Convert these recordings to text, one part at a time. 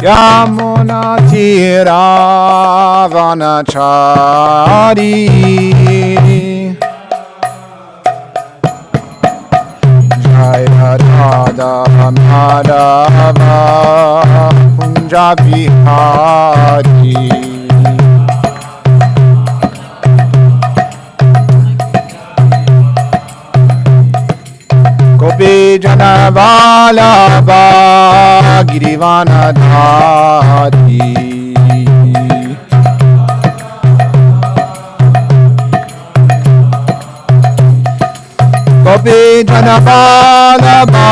Yamuna Tiravanachari Jaya Radha Madhava Kunja Bihari Gopi Jana Vallabha Girivanadhari Gopi Jana Vallabha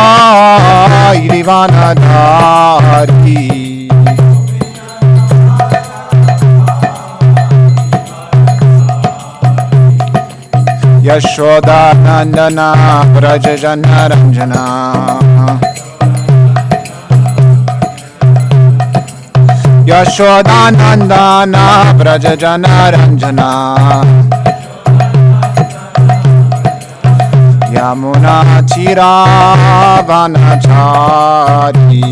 Girivanadhari Yashoda Nandana Vrajajana Ranjana Yashoda Nandana Vrajajana Ranjana Yamuna Tiravanachari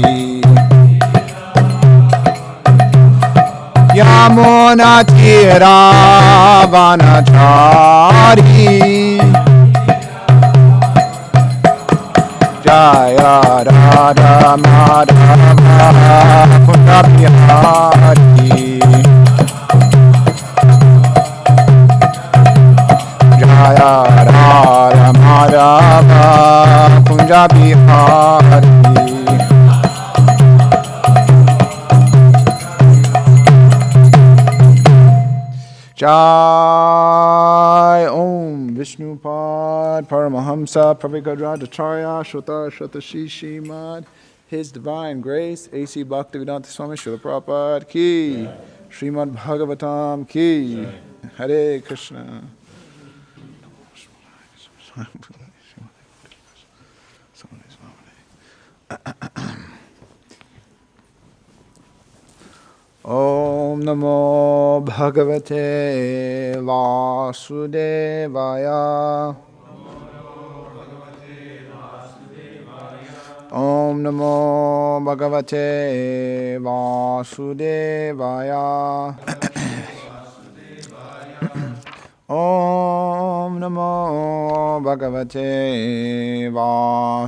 Yamuna Tiravanachari Jaya Radha Madhava Kunja Bihari Jaya Radha Madhava Kunja Bihari Jai Om Vishnupad Paramahamsa Pravikadrajacharya Shota Shatashi Shimad His Divine Grace A.C. Bhaktivedanta Swami Srila Prabhupada Ki Srimad Bhagavatam Ki Hare Krishna Om Namo Bhagavate Vasudevaya Om Namo Bhagavate Vasudevaya Om Namo Bhagavate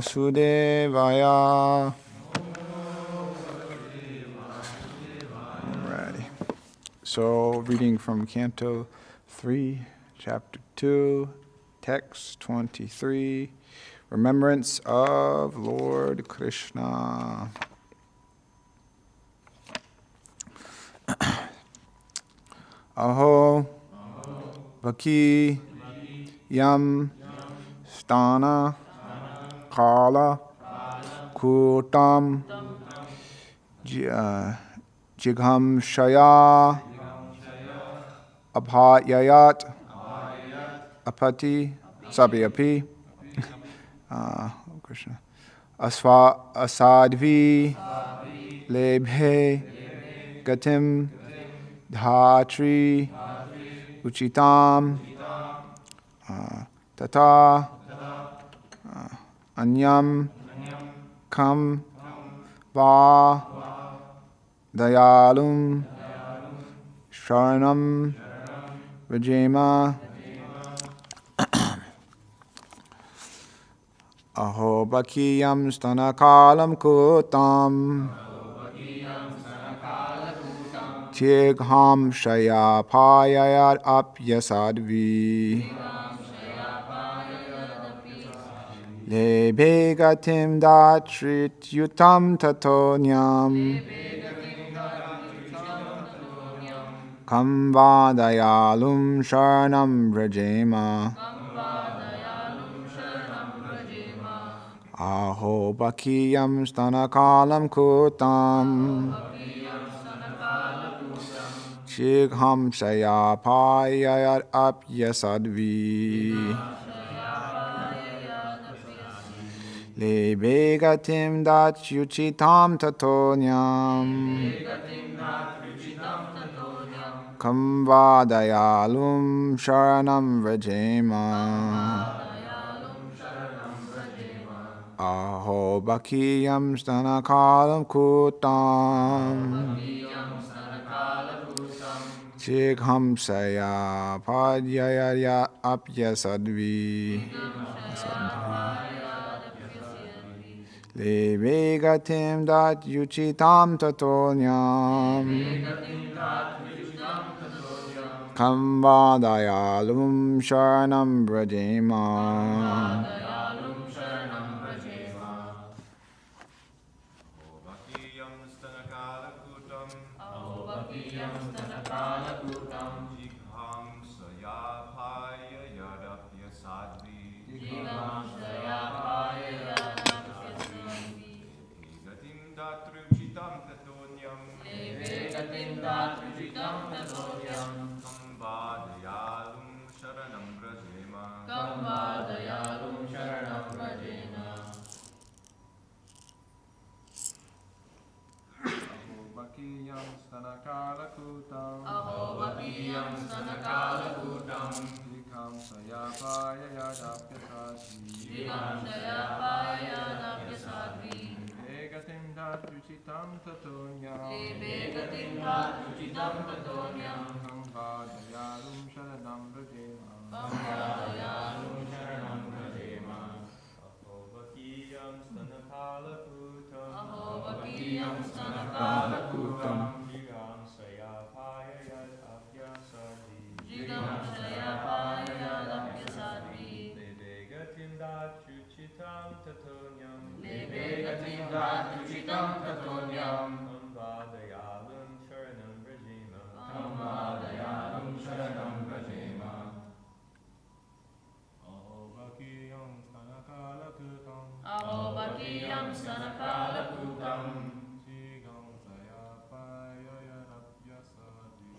Vasudevaya So, reading from Canto 3, Chapter 2, Text 23, Remembrance of Lord Krishna. Aho, Bhaki, Yam, Stana, Kala, Kutam, Jigham Shaya, Abhatyayat, Apati, Sabyapi, Krishna, Asadvi, Lebhe, Gatim, Dhatri, Uchitam, Tata, Anyam, Kam, Va, Dayalum, Sharanam, Vajema, Aho Bakiyam Stanakalam Kutam, Tigham Shaya Payayat Apyasadvi, Lebe Gatim Datrit Yutam Tatonyam, Kam Vadayalum Sharanam Vrajema, Aho Bakiyam Stanakalam Kutam, Shigham Shaya Payayat Apyasadvi, Lebe Gatim Datyuchitam Tatonyam, Kam Vadayalum Sharanam Vrajema, Aho bakiyam stanakalam kutam. Chikhamsaya padyaya apyasadvi. Levegatim dat yuchitam tatonyam. Kambadayalum sharanam brajema. Ahobakiyam stanakalakutam Jikam sayapaya yadapyasadvi Vegatim datruchitam tatonyam Kambadayalum sharanam rajema Ahobakiyam stanakalakutam Levegatim datruchitam tatonyam Kambadayalum sharanam rajema Ahobakiyam stanakalakutam Jigam sayapaya yadapyasadvi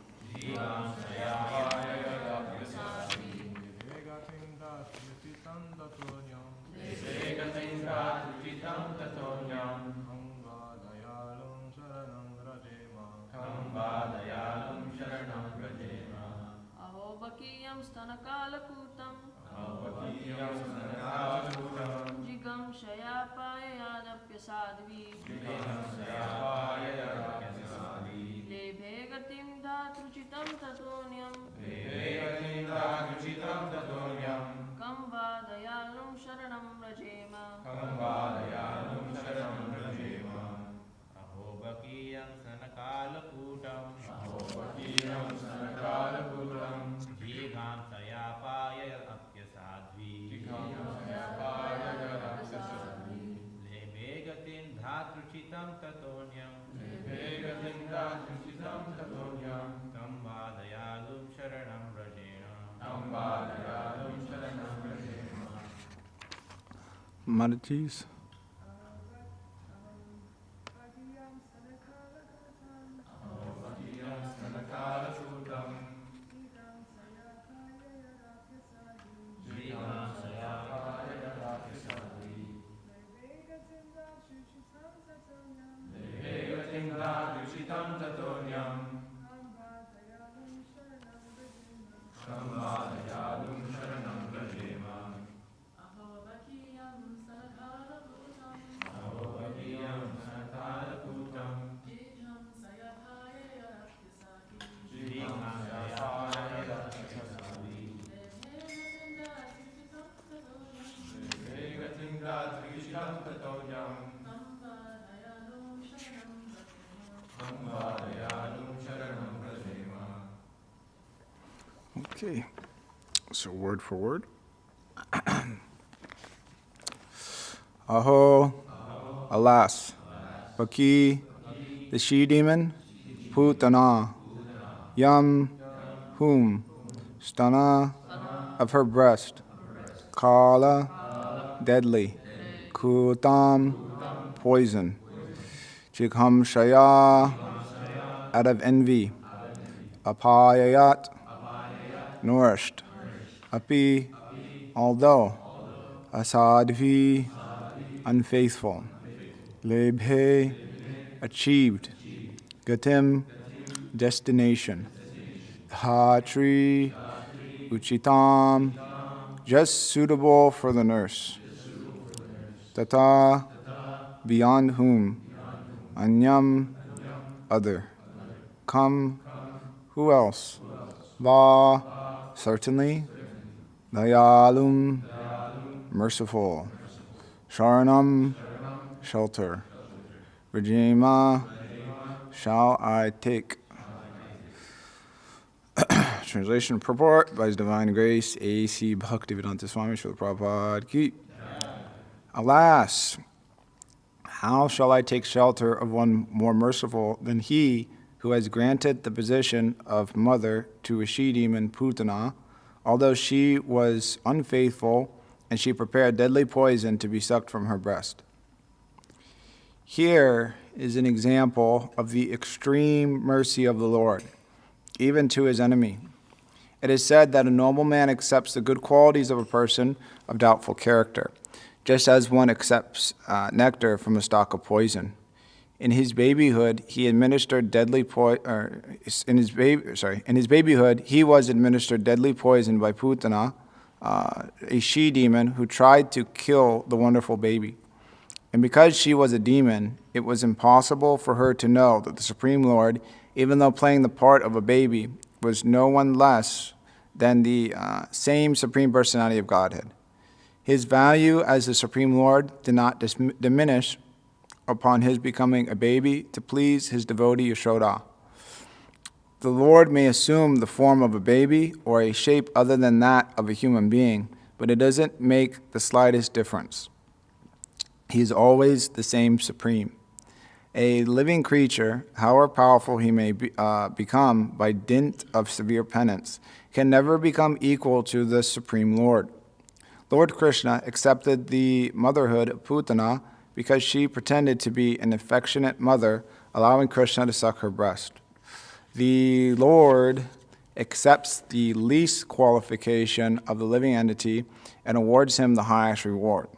Levegatim datruchitam tatonyam Kambadayalum sharanam rajema Ahobakiyam stanakalakutam Jigam shayapaya yadapyasadvi Lebhegatim datruchitam tatonyam Kambadayalum sharanam rajema Ahobakiyam stanakalakutam Jigam sayapaya apyasadvi Levegatim datruchitam tatonyam Kambadayalum sharanam rajena Matatis. Okay, so word for word. Aho, alas, Baki, the she-demon, Putana, Yam, whom, Stana, of her breast, Kala, deadly, Kutam, poison, Chikham Shaya, out of envy, Apayayat, nourished, Api, although, Asadvi, unfaithful, Lebhe, achieved, Gatim, destination, Dhatri, Uchitam, just suitable for the nurse, Tata, beyond whom, anyam, other. Come, who else? Va, certainly. Dayalum, merciful. Sharanam, shelter. Rajima, shall I take. Translation purport by His Divine Grace, A.C. Bhaktivedanta Swami Srila Prabhupada Ki. Alas, how shall I take shelter of one more merciful than he who has granted the position of mother to a she-demon Putana, although she was unfaithful and she prepared deadly poison to be sucked from her breast? Here is an example of the extreme mercy of the Lord, even to his enemy. It is said that a noble man accepts the good qualities of a person of doubtful character, just as one accepts nectar from a stalk of poison. In his babyhood, he was administered deadly poison by Putana, a she-demon who tried to kill the wonderful baby. And because she was a demon, it was impossible for her to know that the Supreme Lord, even though playing the part of a baby, was no one less than the same Supreme Personality of Godhead. His value as the Supreme Lord did not diminish upon his becoming a baby to please his devotee Yashoda. The Lord may assume the form of a baby or a shape other than that of a human being, but it doesn't make the slightest difference. He is always the same Supreme. A living creature, however powerful he may become by dint of severe penance, can never become equal to the Supreme Lord. Lord Krishna accepted the motherhood of Putana because she pretended to be an affectionate mother, allowing Krishna to suck her breast. The Lord accepts the least qualification of the living entity and awards him the highest reward.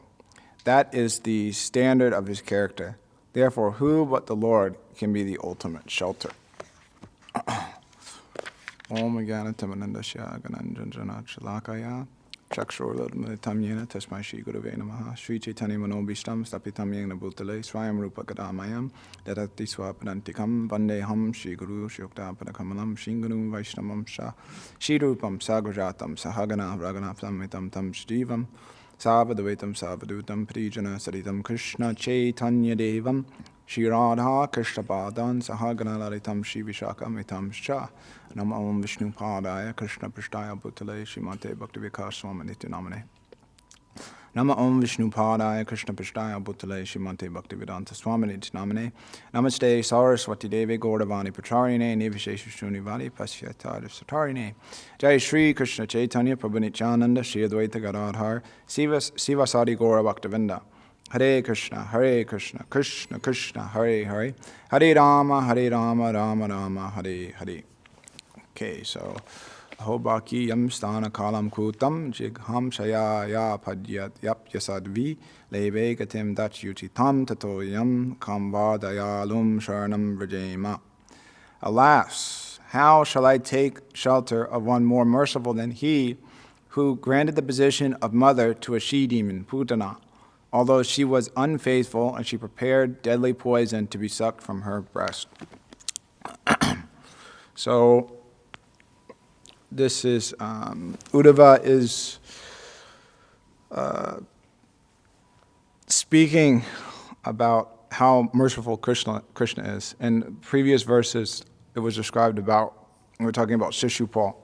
That is the standard of his character. Therefore, who but the Lord can be the ultimate shelter? Om Gyanatamanandasya Gananjanjana Chalakaya Chakshurladmitam Yena Tasmai Shri Gurave Namaha Sri Chaitanya Manobishtam Stapitam Yena Bhutale Swayam Rupa Kadamayam Dadati Swapadantikam Vandeham Shri Guru Shukta Padakamalam Shri Guru Vaishnamam Shah Shri Rupam Sagrajatam Sahagana Raganaptam Mitam Tam Shrivam Savadvaitam Savadutam Prijana Saritam Krishna Chaitanya Devam Shri Radha Krishna Padan Sahagana Lalitam Shri Vishakam Mitam Shah Nam Om Vishnu Padaya Krishna Prishtaya Bhutale Shrimate Bhaktivikas Swami Nityanamane Nama Om Vishnu Padaya Krishna Prishtaya Bhutale Shrimate Bhaktivedanta Swami Nityanamane Namaste Saraswati Devi Gauravani Pacharine Nivishesha Shrunivali Pasyatara Satarine Jai Shri Krishna Chaitanya Prabhu Nityananda Shri Advaita Gadadhar Sivasadi Gaura Bhaktivinda Hare Krishna, Krishna Krishna, Hare Hare, Hare Rama, Rama Rama, Hare Hare. Okay, so Ahobaki Yam Stana Kalam Kutam Jigham Shaya Ya Padyat Yap Yasadvi Leve Gatim Dachyuchitam Tato Yam Kamba Dayalum Sharanam Vrajema. Alas, how shall I take shelter of one more merciful than he who granted the position of mother to a she-demon, Putana, although she was unfaithful and she prepared deadly poison to be sucked from her breast. So, this is, Uddhava is speaking about how merciful Krishna is. In previous verses, it was described about, we're talking about Shishupal.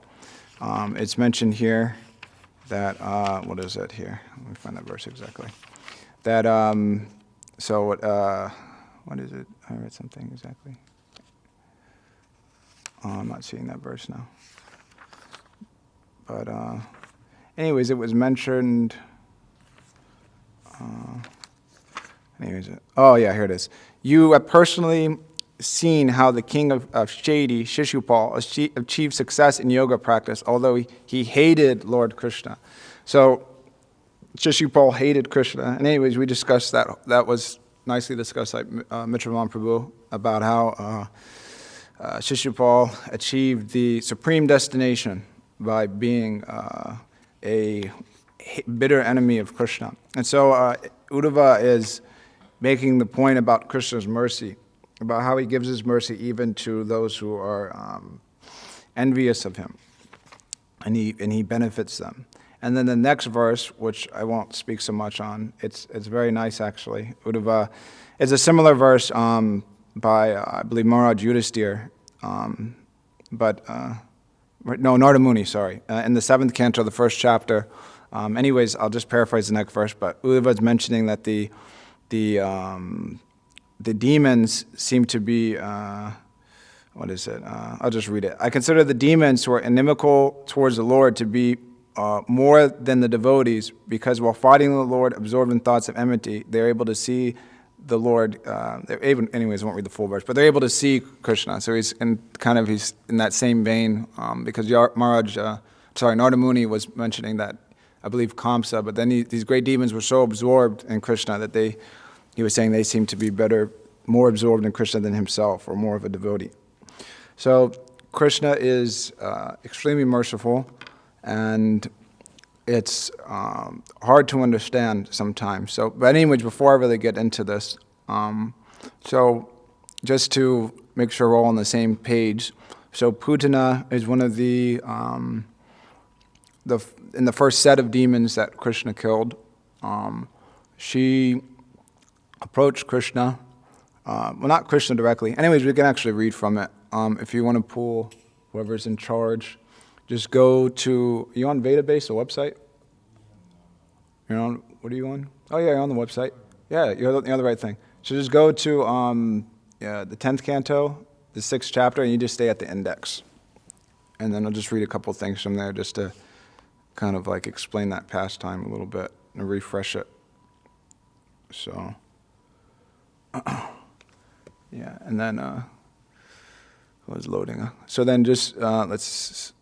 It's mentioned here that, what is it here? Let me find that verse exactly. That, what is it? I read something exactly. I'm not seeing that verse now. But anyways, it was mentioned. Oh yeah, here it is. You have personally seen how the king of Shady, Shishupal, achieved success in yoga practice, although he hated Lord Krishna. So Shishupal hated Krishna. And anyways, we discussed that. That was nicely discussed by Mitravan Prabhu about how Shishupal achieved the supreme destination by being a bitter enemy of Krishna. And so Uddhava is making the point about Krishna's mercy, about how he gives his mercy even to those who are envious of him, and he benefits them. And then the next verse, which I won't speak so much on, it's very nice actually. Uddhava is a similar verse by I believe Maharaj Yudhisthira, Narada Muni, sorry, in the 7th canto, the 1st chapter. Anyways, I'll just paraphrase the next verse, but Uddhava is mentioning that the demons seem to be, what is it? I'll just read it. I consider the demons who are inimical towards the Lord to be more than the devotees, because while fighting the Lord, absorbed in thoughts of enmity, they're able to see the Lord. Anyways, I won't read the full verse, but they're able to see Krishna. So he's in that same vein, because Narada Muni was mentioning that, I believe Kamsa, but then these great demons were so absorbed in Krishna that he was saying they seem to be more absorbed in Krishna than himself, or more of a devotee. So Krishna is extremely merciful, and it's hard to understand sometimes. But anyways, before I really get into this, so just to make sure we're all on the same page, so Putana is one of in the first set of demons that Krishna killed. She approached Krishna, well, not Krishna directly. Anyways, we can actually read from it. If you want to pull whoever's in charge, just go to, are you on Vedabase, the website? You're on, what are you on? Oh yeah, you're on the website. Yeah, you're on the right thing. So just go to the 10th canto, the 6th chapter, and you just stay at the index. And then I'll just read a couple things from there just to kind of like explain that pastime a little bit and refresh it. So, yeah, and then I was loading. So then just let's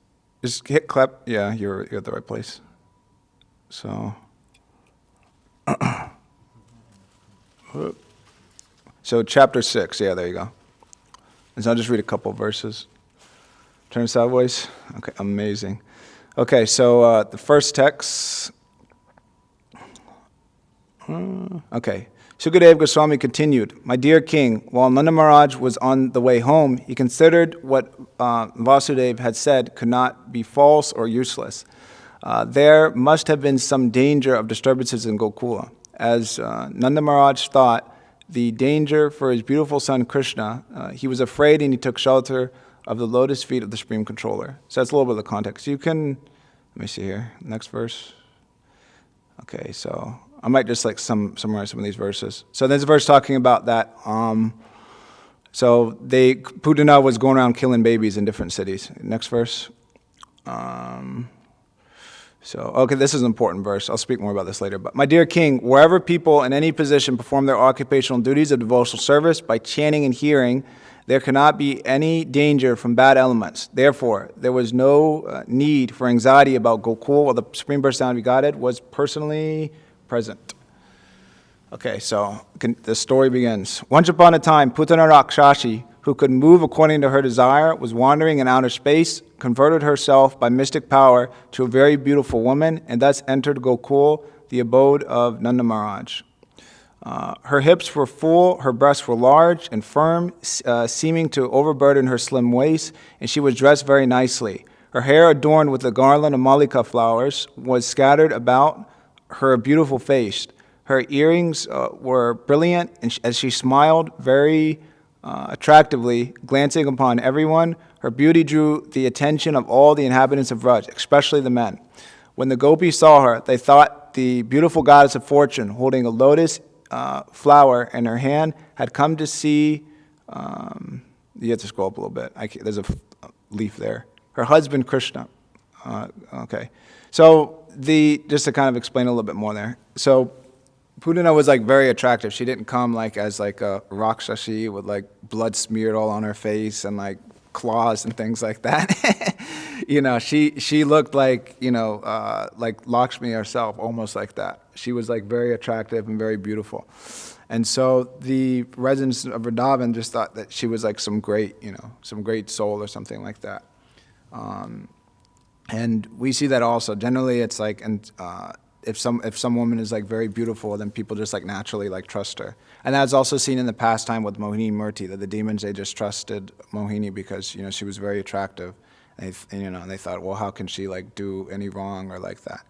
just hit clap. Yeah, you're at the right place. So, so chapter 6. Yeah, there you go. And so I'll just read a couple verses. Turn sideways. Okay, amazing. Okay, so the first text. Okay. Sukadeva Goswami continued, "My dear king, while Nanda Maharaj was on the way home, he considered what Vasudeva had said could not be false or useless. There must have been some danger of disturbances in Gokula. As Nanda Maharaj thought the danger for his beautiful son Krishna, he was afraid and he took shelter of the lotus feet of the Supreme Controller." So that's a little bit of the context. You can, let me see here, next verse. Okay, so I might just like summarize some of these verses. So there's a verse talking about that. Putana was going around killing babies in different cities. Next verse. This is an important verse. I'll speak more about this later. But my dear king, wherever people in any position perform their occupational duties of devotional service by chanting and hearing, there cannot be any danger from bad elements. Therefore, there was no need for anxiety about Gokul while the Supreme Personality of Godhead was personally present. Okay, so the story begins. Once upon a time, Putana Rakshashi, who could move according to her desire, was wandering in outer space, converted herself by mystic power to a very beautiful woman, and thus entered Gokul, the abode of Nanda Maharaj. Her hips were full, her breasts were large and firm, seeming to overburden her slim waist, and she was dressed very nicely. Her hair, adorned with a garland of malika flowers, was scattered about her beautiful face. Her earrings were brilliant, and as she smiled very attractively, glancing upon everyone, her beauty drew the attention of all the inhabitants of Vraj, especially the men. When the gopis saw her, they thought the beautiful goddess of fortune, holding a lotus flower in her hand, had come to see, you have to scroll up a little bit, there's a leaf there, her husband Krishna. Okay, so just to kind of explain a little bit more there. So Putana was like very attractive. She didn't come like as like a Rakshashi with like blood smeared all on her face and like claws and things like that. She looked like, like Lakshmi herself, almost like that. She was like very attractive and very beautiful. And so the residents of Vrindavan just thought that she was like some great soul or something like that. And we see that also. Generally, it's like if some woman is like very beautiful, then people just like naturally like trust her. And that's also seen in the past time with Mohini Murti, that the demons, they just trusted Mohini because, you know, she was very attractive. And they thought, well, how can she like do any wrong or like that?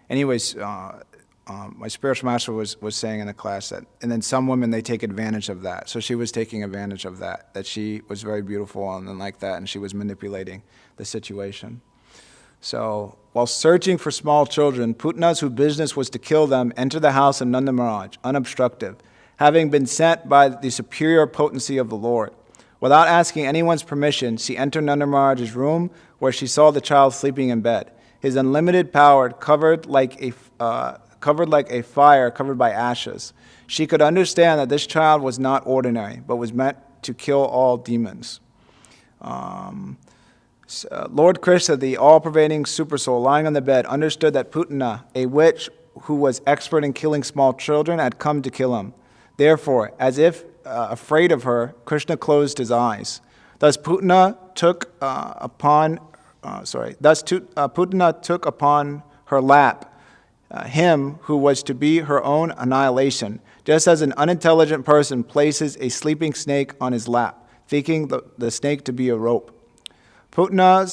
Anyways, my spiritual master was saying in the class that, and then some women, they take advantage of that. So she was taking advantage of that she was very beautiful and then like that, and she was manipulating the situation. So while searching for small children, Putanas, whose business was to kill them, entered the house of Nanda Maharaj, unobstructed, having been sent by the superior potency of the Lord. Without asking anyone's permission, she entered Nanda Maharaj's room, where she saw the child sleeping in bed. His unlimited power covered like a fire covered by ashes. She could understand that this child was not ordinary, but was meant to kill all demons. Lord Krishna, the all-pervading supersoul, lying on the bed, understood that Putana, a witch who was expert in killing small children, had come to kill him. Therefore, as if afraid of her, Krishna closed his eyes. Thus Putana took upon her lap him who was to be her own annihilation, just as an unintelligent person places a sleeping snake on his lap, thinking the snake to be a rope. Putana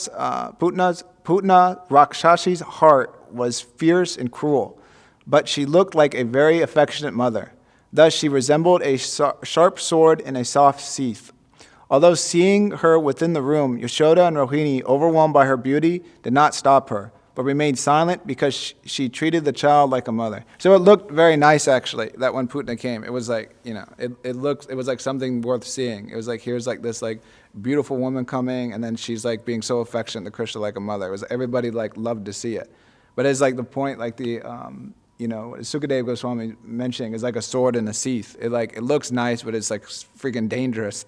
Rakshasi's heart was fierce and cruel, but she looked like a very affectionate mother. Thus she resembled a sharp sword in a soft sheath. Although seeing her within the room, Yashoda and Rohini, overwhelmed by her beauty, did not stop her, but remained silent because she treated the child like a mother. So it looked very nice, actually, that when Putana came, it was like, you know, it was like something worth seeing. It was like, here's like this like beautiful woman coming, and then she's like being so affectionate to Krishna like a mother. It was, everybody like loved to see it. But it's like the point, like the, Sukadeva Goswami mentioning, is like a sword in a sheath. It looks nice, but it's like freaking dangerous.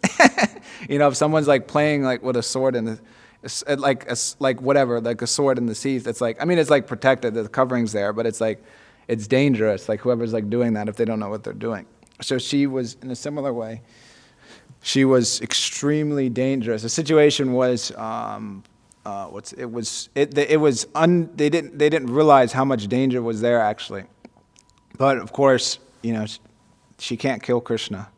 If someone's like playing like with a sword in the, like a sword in the sheath, it's like, I mean, it's like protected, the covering's there, but it's like, it's dangerous, like whoever's like doing that if they don't know what they're doing. So she was, in a similar way, she was extremely dangerous. The situation was, they didn't realize how much danger was there actually. But of course, she can't kill Krishna.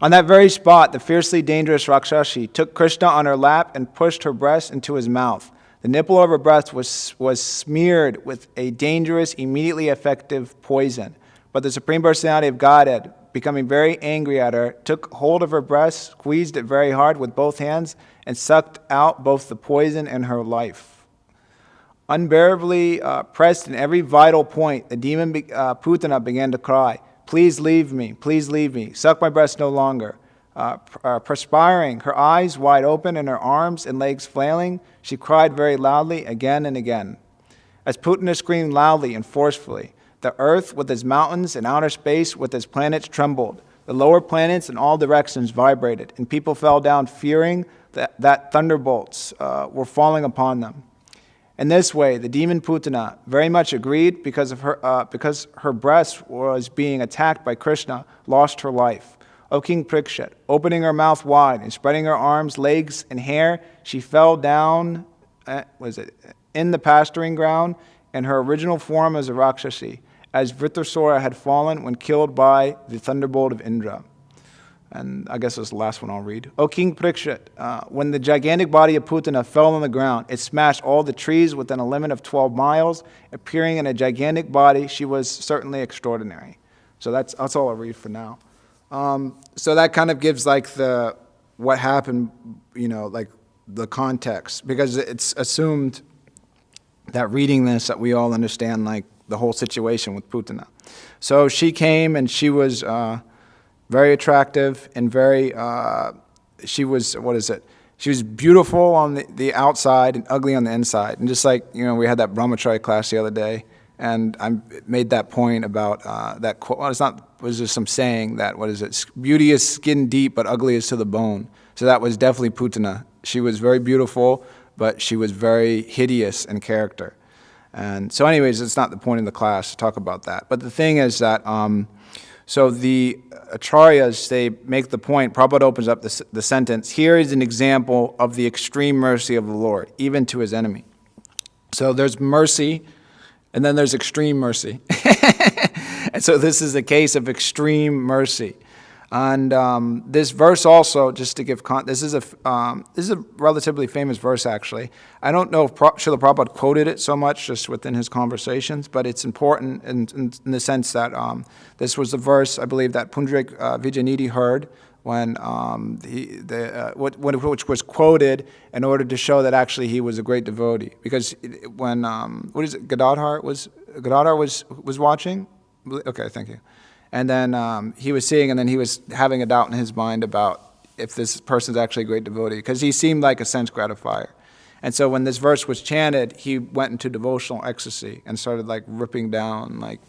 On that very spot, the fiercely dangerous Rakshasi took Krishna on her lap and pushed her breast into his mouth. The nipple of her breast was smeared with a dangerous, immediately effective poison. But the Supreme Personality of Godhead, becoming very angry at her, took hold of her breast, squeezed it very hard with both hands, and sucked out both the poison and her life. Unbearably pressed in every vital point, the demon Putana began to cry, please leave me, suck my breast no longer. Perspiring, her eyes wide open and her arms and legs flailing, she cried very loudly again and again. As Putana screamed loudly and forcefully, the earth with its mountains and outer space with its planets trembled. The lower planets in all directions vibrated, and people fell down fearing that thunderbolts were falling upon them. In this way, the demon Putana very much agreed because her breast was being attacked by Krishna, lost her life. O King Parikshit, opening her mouth wide and spreading her arms, legs, and hair, she fell down in the pasturing ground in her original form as a Rakshasi, as Vritrasura had fallen when killed by the thunderbolt of Indra. And I guess this is the last one I'll read. O King Parikshit, when the gigantic body of Putana fell on the ground, it smashed all the trees within a limit of 12 miles. Appearing in a gigantic body, she was certainly extraordinary. So that's all I'll read for now. So that kind of gives like what happened, like the context, because it's assumed that reading this that we all understand like the whole situation with Putana. So she came and she was very attractive and very, she was beautiful on the outside and ugly on the inside. And just like, we had that Brahmacharya class the other day, and I made that point about that quote. Well, it was just some saying that, beauty is skin deep, but ugly is to the bone. So that was definitely Putana. She was very beautiful, but she was very hideous in character. And so anyways, it's not the point of the class to talk about that. But the thing is that, so the Acharyas, they make the point, Prabhupada opens up the sentence, here is an example of the extreme mercy of the Lord, even to his enemy. So there's mercy And then there's extreme mercy. And so this is a case of extreme mercy. And this verse also, just to give this is a relatively famous verse, actually. I don't know if Srila Prabhupada quoted it so much just within his conversations, but it's important in the sense that this was the verse, I believe, that Punjarik Vijayanidhi heard when which was quoted in order to show that actually he was a great devotee. Because when Gadadhar was watching. Okay, thank you. And then he was seeing, and then he was having a doubt in his mind about if this person's actually a great devotee, because he seemed like a sense gratifier. And so when this verse was chanted, he went into devotional ecstasy and started like ripping down, like,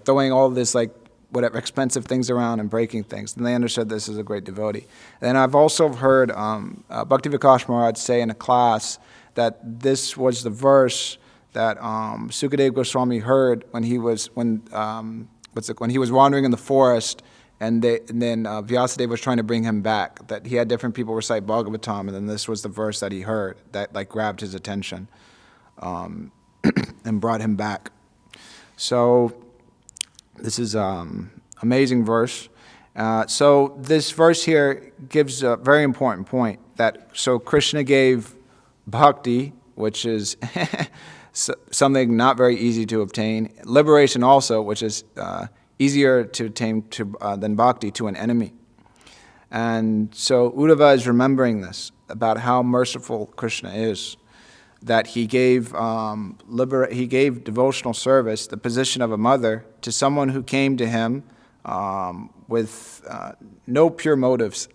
throwing all this like whatever expensive things around and breaking things. And they understood this as a great devotee. And I've also heard Bhakti Vikas Maharaj say in a class that this was the verse that Sukadeva Goswami heard when he was wandering in the forest, and then Vyasadeva was trying to bring him back. That he had different people recite Bhagavatam, and then this was the verse that he heard that like grabbed his attention, and brought him back. So this is amazing verse. So this verse here gives a very important point that Krishna gave bhakti, which is something not very easy to obtain. Liberation also, which is easier to attain than bhakti, to an enemy. And so Uddhava is remembering this, about how merciful Krishna is, that he gave devotional service, the position of a mother, to someone who came to him with no pure motives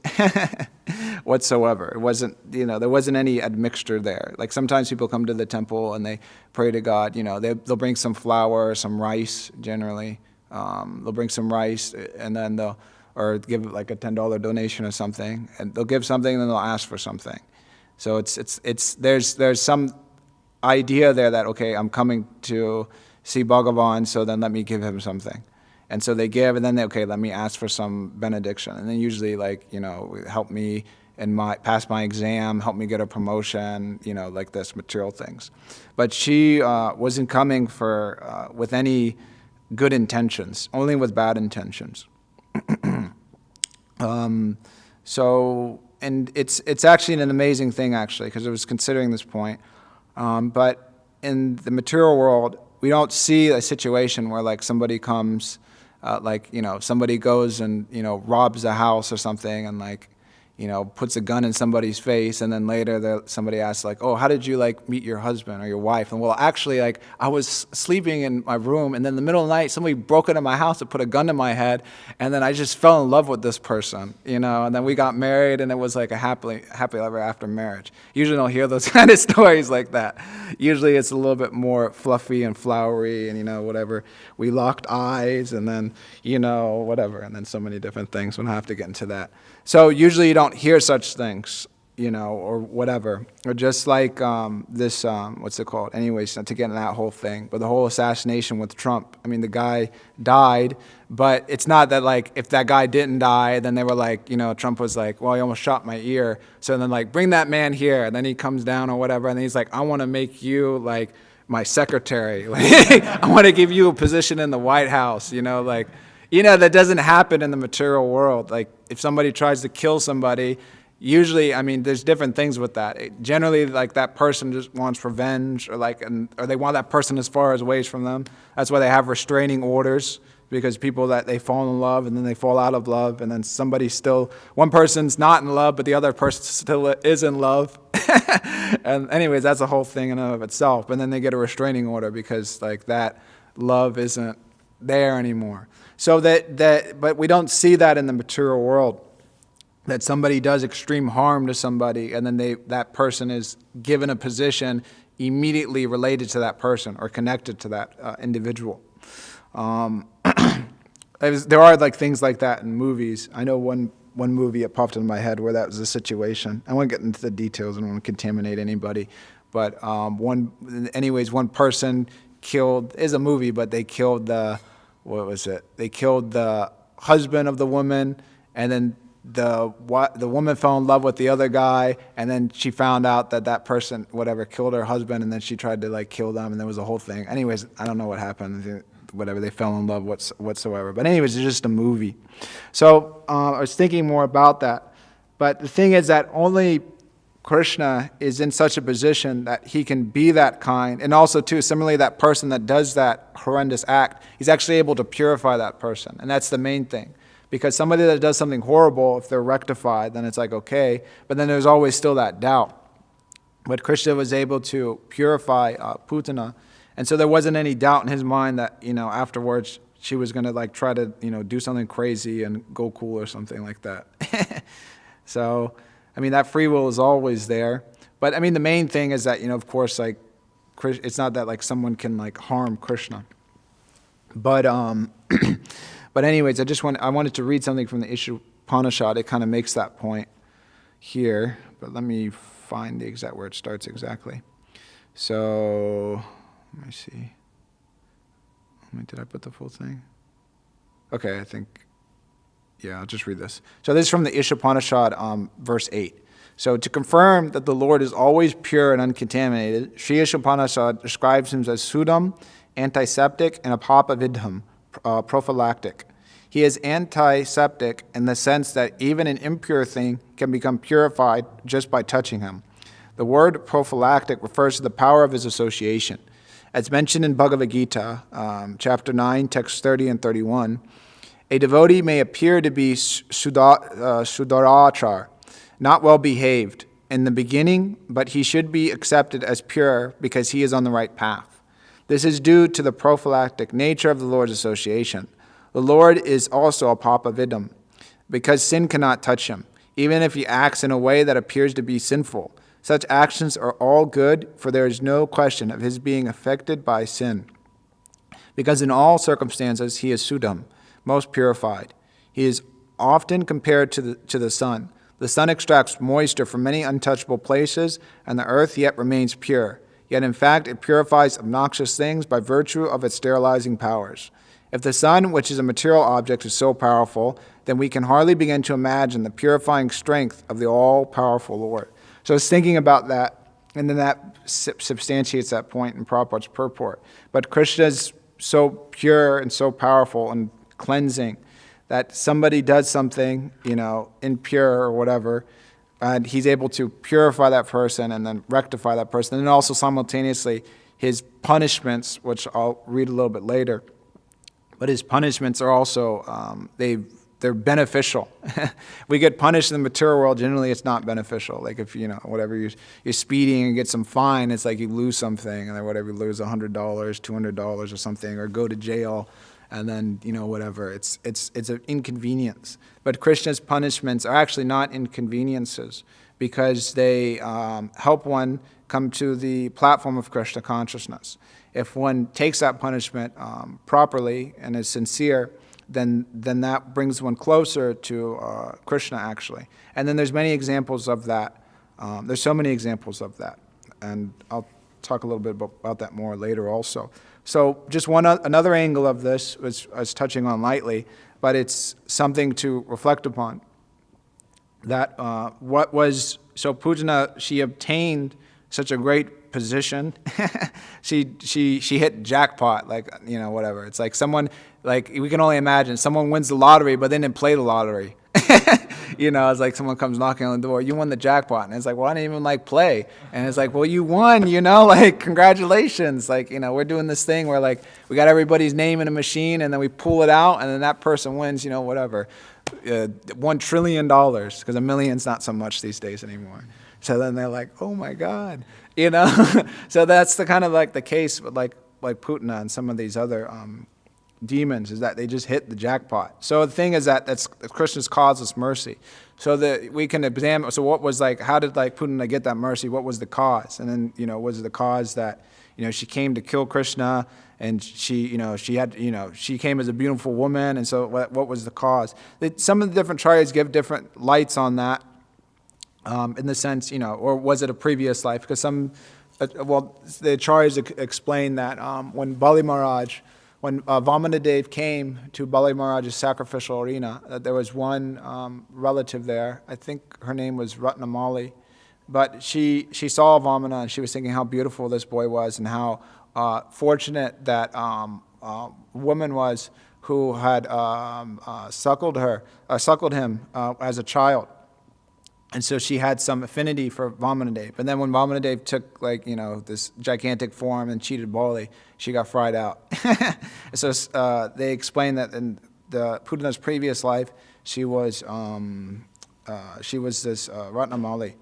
whatsoever. It wasn't, there wasn't any admixture there. Like sometimes people come to the temple and they pray to God, they'll bring some flour, some rice generally. They'll bring some rice and then or give like a $10 donation or something, and they'll give something and then they'll ask for something. So there's some idea there that, okay, I'm coming to see Bhagavan, so then let me give him something. And so they give, and then let me ask for some benediction. And then usually help me pass my exam, help me get a promotion, like this, material things. But she wasn't coming with any good intentions, only with bad intentions. And it's actually an amazing thing, actually, because I was considering this point. But in the material world, we don't see a situation where like somebody comes, somebody goes and robs a house or something, and puts a gun in somebody's face, and then later somebody asks like, oh, how did you meet your husband or your wife? And well, actually, I was sleeping in my room, and then in the middle of the night somebody broke into my house and put a gun to my head, and then I just fell in love with this person, and then we got married, and it was like a happily ever after marriage. Usually don't hear those kind of stories like that. Usually it's a little bit more fluffy and flowery, and whatever. We locked eyes, and then whatever, and then so many different things. We don't have to get into that. So usually you don't hear such things, or whatever. Or just like this, what's it called? Anyways, not to get into that whole thing, but the whole assassination with Trump. I mean, the guy died, but it's not that if that guy didn't die, then they were Trump was well, he almost shot my ear. So then bring that man here. And then he comes down or whatever, and he's I want to make you my secretary. I want to give you a position in the White House, that doesn't happen in the material world. If somebody tries to kill somebody, usually, there's different things with that. Generally, that person just wants revenge, or they want that person as far away from them. That's why they have restraining orders, because people that they fall in love and then they fall out of love, and then one person's not in love, but the other person still is in love. And anyways, that's a whole thing in and of itself. And then they get a restraining order because that love isn't there anymore. So but we don't see that in the material world, that somebody does extreme harm to somebody, and then that person is given a position immediately related to that person or connected to that individual. There are things like that in movies. I know one movie that popped into my head where that was a situation. I won't get into the details. I don't want to contaminate anybody. But one person killed, is a movie, but they killed They killed the husband of the woman, and then the woman fell in love with the other guy, and then she found out that person, whatever, killed her husband, and then she tried to like kill them, and there was a whole thing. Anyways, I don't know what happened. Whatever, they fell in love whatsoever. But anyways, it's just a movie. So I was thinking more about that. But the thing is that only Krishna is in such a position that he can be that kind. And also, too, similarly, that person that does that horrendous act, he's actually able to purify that person. And that's the main thing. Because somebody that does something horrible, if they're rectified, then it's like, okay. But then there's always still that doubt. But Krishna was able to purify Putana. And so there wasn't any doubt in his mind that, afterwards she was going to like try to, do something crazy and go cool or something like that. So, that free will is always there. But, the main thing is that, of course, like, it's not that like someone can like harm Krishna. But, but anyways, I wanted to read something from the Upanishad. It kind of makes that point here. But let me find the exact where it starts exactly. So, let me see. Did I put the full thing? Okay, I think, I'll just read this. So this is from the Upanishad, verse 8. So to confirm that the Lord is always pure and uncontaminated, Sri Upanishad describes him as Sudam, antiseptic, and Apapavidham, prophylactic. He is antiseptic in the sense that even an impure thing can become purified just by touching him. The word prophylactic refers to the power of his association. As mentioned in Bhagavad Gita, chapter 9, text 30 and 31, a devotee may appear to be Sudarachar, not well behaved in the beginning, but he should be accepted as pure because he is on the right path. This is due to the prophylactic nature of the Lord's association. The Lord is also a Apapavidam, because sin cannot touch him, even if he acts in a way that appears to be sinful. Such actions are all good, for there is no question of his being affected by sin. Because in all circumstances he is Sudam, most purified. He is often compared to the sun. The sun extracts moisture from many untouchable places, and the earth yet remains pure. Yet in fact it purifies obnoxious things by virtue of its sterilizing powers. If the sun, which is a material object, is so powerful, then we can hardly begin to imagine the purifying strength of the all-powerful Lord. So I was thinking about that, and then that substantiates that point in Prabhupada's purport. But Krishna is so pure and so powerful and cleansing that somebody does something, impure or whatever, and he's able to purify that person and then rectify that person. And then also simultaneously, his punishments, which I'll read a little bit later, but his punishments are also, they're beneficial. We get punished in the material world, generally it's not beneficial. Like if, whatever, you're speeding and get some fine, it's like you lose something, and then whatever, you lose $100, $200 or something, or go to jail, and then, whatever. It's an inconvenience. But Krishna's punishments are actually not inconveniences, because they help one come to the platform of Krishna consciousness. If one takes that punishment properly and is sincere, then that brings one closer to Krishna, actually. And then there's many examples of that. There's so many examples of that. And I'll talk a little bit about that more later also. So just another angle of this I was touching on lightly, but it's something to reflect upon. That so Putana, she obtained such a great position. she hit jackpot, whatever. It's like someone, we can only imagine, someone wins the lottery, but then didn't play the lottery. It's like someone comes knocking on the door, you won the jackpot. And it's like, well, I didn't even play. And it's like, well, you won, congratulations. We're doing this thing where we got everybody's name in a machine, and then we pull it out, and then that person wins, whatever, $1 trillion, because a million's not so much these days anymore. So then they're like, oh my God, So that's the kind of the case with like Putana and some of these other demons, is that they just hit the jackpot. So the thing is that's Krishna's causeless mercy. So that we can examine, so what was how did Putana get that mercy? What was the cause? And then, was the cause that, she came to kill Krishna, and she came as a beautiful woman, and so what was the cause? Some of the different chariots give different lights on that, in the sense, or was it a previous life? Because the acharyas explain that when Bali Maharaj when Vamanadev came to Bali Maharaj's sacrificial arena, there was one relative there. I think her name was Ratnamali. But she saw Vamana and she was thinking how beautiful this boy was and how fortunate that woman was who had suckled him as a child. And so she had some affinity for Vamanadev. And then when Vamanadev took this gigantic form and cheated Bali, she got fried out. So they explained that in the Putana's previous life, she was this Ratnamali.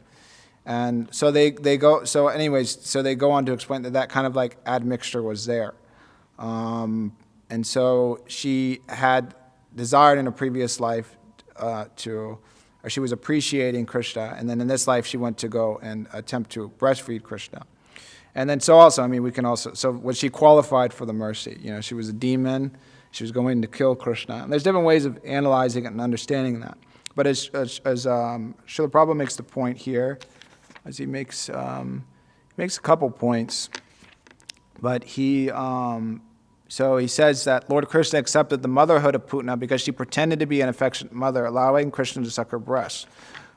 And so they go on to explain that kind of like admixture was there. And so she had desired in a previous life or she was appreciating Krishna, and then in this life she went to go and attempt to breastfeed Krishna. And then so was she qualified for the mercy? She was a demon, she was going to kill Krishna. And there's different ways of analyzing it and understanding that. But as Srila Prabhupada makes the point here, as he makes a couple points, but so he says that Lord Krishna accepted the motherhood of Putana because she pretended to be an affectionate mother, allowing Krishna to suck her breast.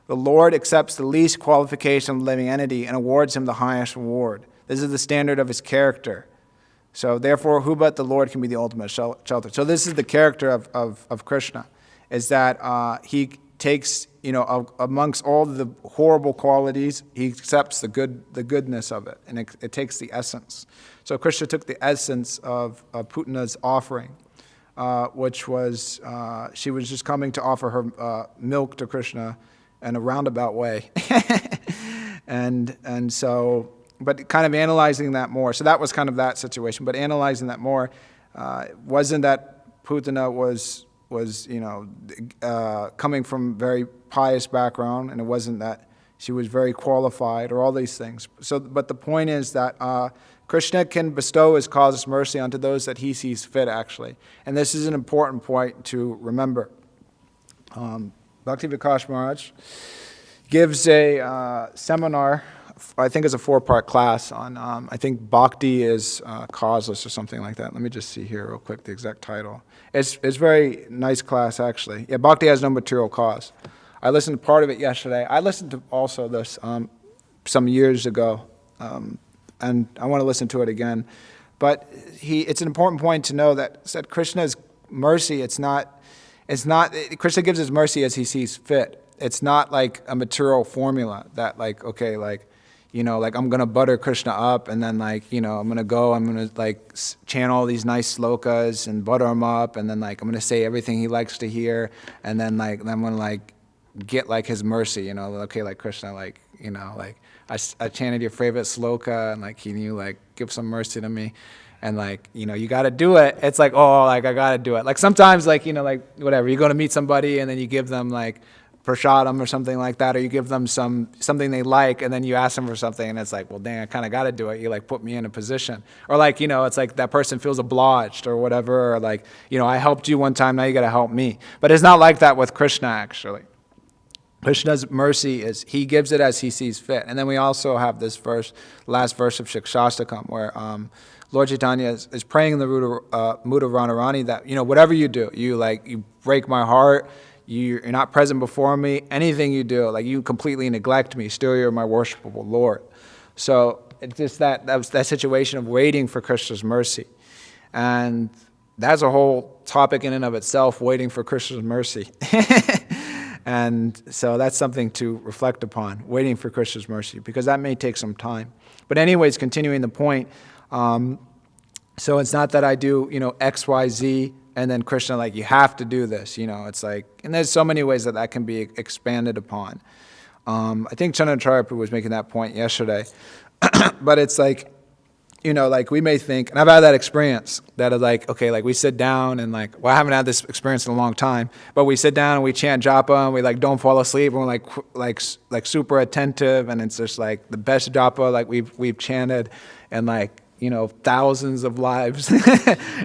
The Lord accepts the least qualification of the living entity and awards him the highest reward. This is the standard of his character. So therefore, who but the Lord can be the ultimate shelter? So this is the character of Krishna, is that he takes, amongst all the horrible qualities, he accepts the goodness of it, and it takes the essence. So Krishna took the essence of Putana's offering, which was, she was just coming to offer her milk to Krishna in a roundabout way. and so, but kind of analyzing that more, so that was kind of that situation, but analyzing that more, wasn't that Putana was coming from very pious background, and it wasn't that she was very qualified or all these things. So, but the point is that Krishna can bestow his causeless mercy onto those that he sees fit, actually. And this is an important point to remember. Bhakti Vikas Maharaj gives a seminar, I think it's a 4-part class on, I think Bhakti is causeless or something like that. Let me just see here real quick the exact title. It's very nice class, actually. Yeah, Bhakti has no material cause. I listened to part of it yesterday. I listened to also this some years ago, and I want to listen to it again. But it's an important point to know that Krishna's mercy, it's not Krishna gives his mercy as he sees fit. It's not like a material formula that I'm going to butter Krishna up, and then I'm going to chant all these nice slokas and butter him up, and then I'm going to say everything he likes to hear, and then I'm going to get his mercy, Krishna, I chanted your favorite sloka, and can you give some mercy to me? And you got to do it. It's I got to do it. Sometimes whatever, you go to meet somebody and then you give them prashadam or something like that, or you give them something they like, and then you ask them for something, and it's well, dang, I kind of got to do it. You put me in a position, or it's that person feels obliged or whatever, or I helped you one time, now you got to help me. But it's not like that with Krishna, actually. Krishna's mercy is he gives it as he sees fit. And then we also have this last verse of Shikshastakam, where Lord Chaitanya is praying in the mood of Radharani that whatever you do, you break my heart. You're not present before me. Anything you do, you completely neglect me. Still, you're my worshipable Lord. So it's just that situation of waiting for Krishna's mercy, and that's a whole topic in and of itself. Waiting for Krishna's mercy, and so that's something to reflect upon. Waiting for Krishna's mercy, because that may take some time. But anyways, continuing the point. So it's not that I do X, Y, Z. And then Krishna, you have to do this, it's and there's so many ways that can be expanded upon. I think Chandracharya was making that point yesterday. But it's we may think, and I've had that experience, that is we sit down and I haven't had this experience in a long time, but we sit down and we chant japa and we don't fall asleep, and we're super attentive, and it's just the best japa we've chanted, and thousands of lives.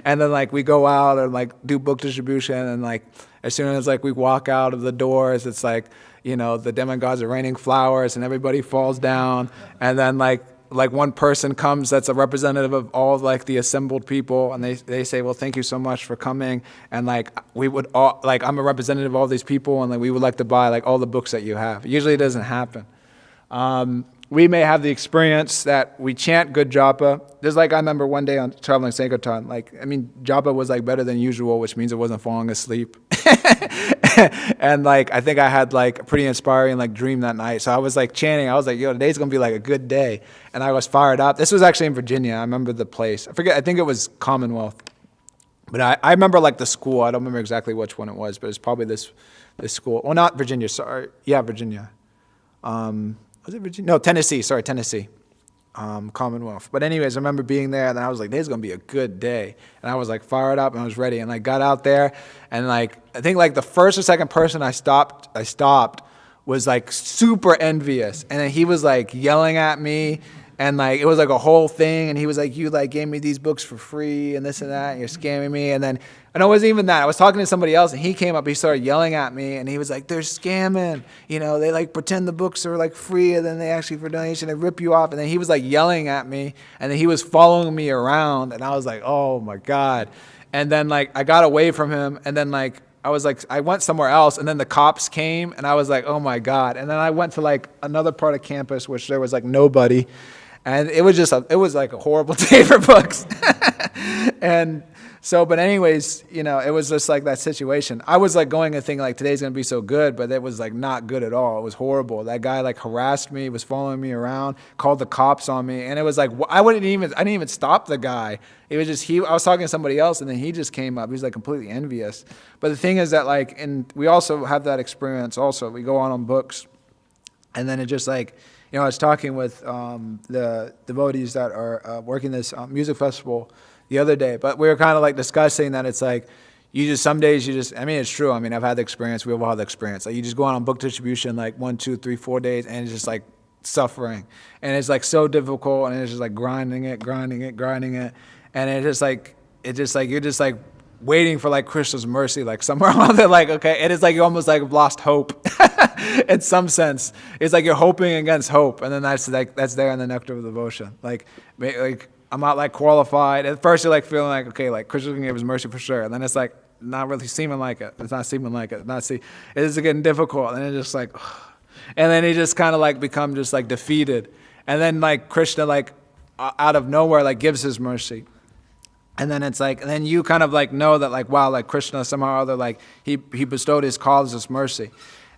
And then we go out and do book distribution, and as soon as we walk out of the doors, it's the demigods are raining flowers and everybody falls down, and then one person comes that's a representative of all like the assembled people, and they say, well, thank you so much for coming, and like we would all, like I'm a representative of all these people, and like we would like to buy like all the books that you have. Usually it doesn't happen. We may have the experience that we chant good japa. Just like I remember one day on traveling Sankirtan, like, I mean, japa was like better than usual, which means I wasn't falling asleep. And like, I think I had like a pretty inspiring like dream that night. So I was like chanting, I was like, yo, today's gonna be like a good day. And I was fired up. This was actually in Virginia. I remember the place. I forget, I think it was Commonwealth. But I remember like the school. I don't remember exactly which one it was, but it's probably this school. Well, not Virginia, sorry. Yeah, Virginia. Was it Virginia? No, Tennessee. Sorry, Tennessee. Commonwealth. But anyways, I remember being there, and I was like, "This is gonna be a good day," and I was like fired up, and I was ready, and I got out there, and like I think like the first or second person I stopped was like super envious, and then he was like yelling at me, and like it was like a whole thing, and he was like, "You like gave me these books for free, and this and that, and you're scamming me," and it wasn't even that. I was talking to somebody else, and he came up, he started yelling at me, and he was like, they're scamming. You know, they like pretend the books are like free, and then they actually for donation, they rip you off. And then he was like yelling at me, and then he was following me around, and I was like, oh my God. And then like I got away from him, and then like I went somewhere else, and then the cops came, and I was like, oh my God. And then I went to like another part of campus, which there was like nobody. And it was like a horrible day for books. And so, but anyways, you know, it was just like that situation. I was like going and thinking like today's going to be so good, but it was like not good at all. It was horrible. That guy like harassed me, was following me around, called the cops on me. And it was like, I didn't even stop the guy. It was just, I was talking to somebody else, and then he just came up. He was like completely envious. But the thing is that like, and we also have that experience also. We go on books, and then it just like, you know, I was talking with the devotees that are working this music festival the other day, but we were kind of like discussing that it's like, some days I mean, it's true. I mean, I've had the experience. We all have the experience. Like you just go on book distribution like 1, 2, 3, 4 days, and it's just like suffering. And it's like so difficult, and it's just like grinding it. And it's just like, you're just like waiting for like Krishna's mercy, like somewhere along there, like, okay. And it's like you almost like lost hope in some sense. It's like you're hoping against hope. And then that's there in the nectar of devotion. Like I'm not like qualified. At first you're like feeling like, okay, like Krishna can give his mercy for sure. And then it's like not really seeming like it. It's not seeming like it. It's getting difficult. And it's just like, and then he just kind of like become just like defeated. And then like Krishna like out of nowhere like gives his mercy. And then it's like, and then you kind of like know that like, wow, like Krishna somehow or other, like he bestowed his cause, his mercy.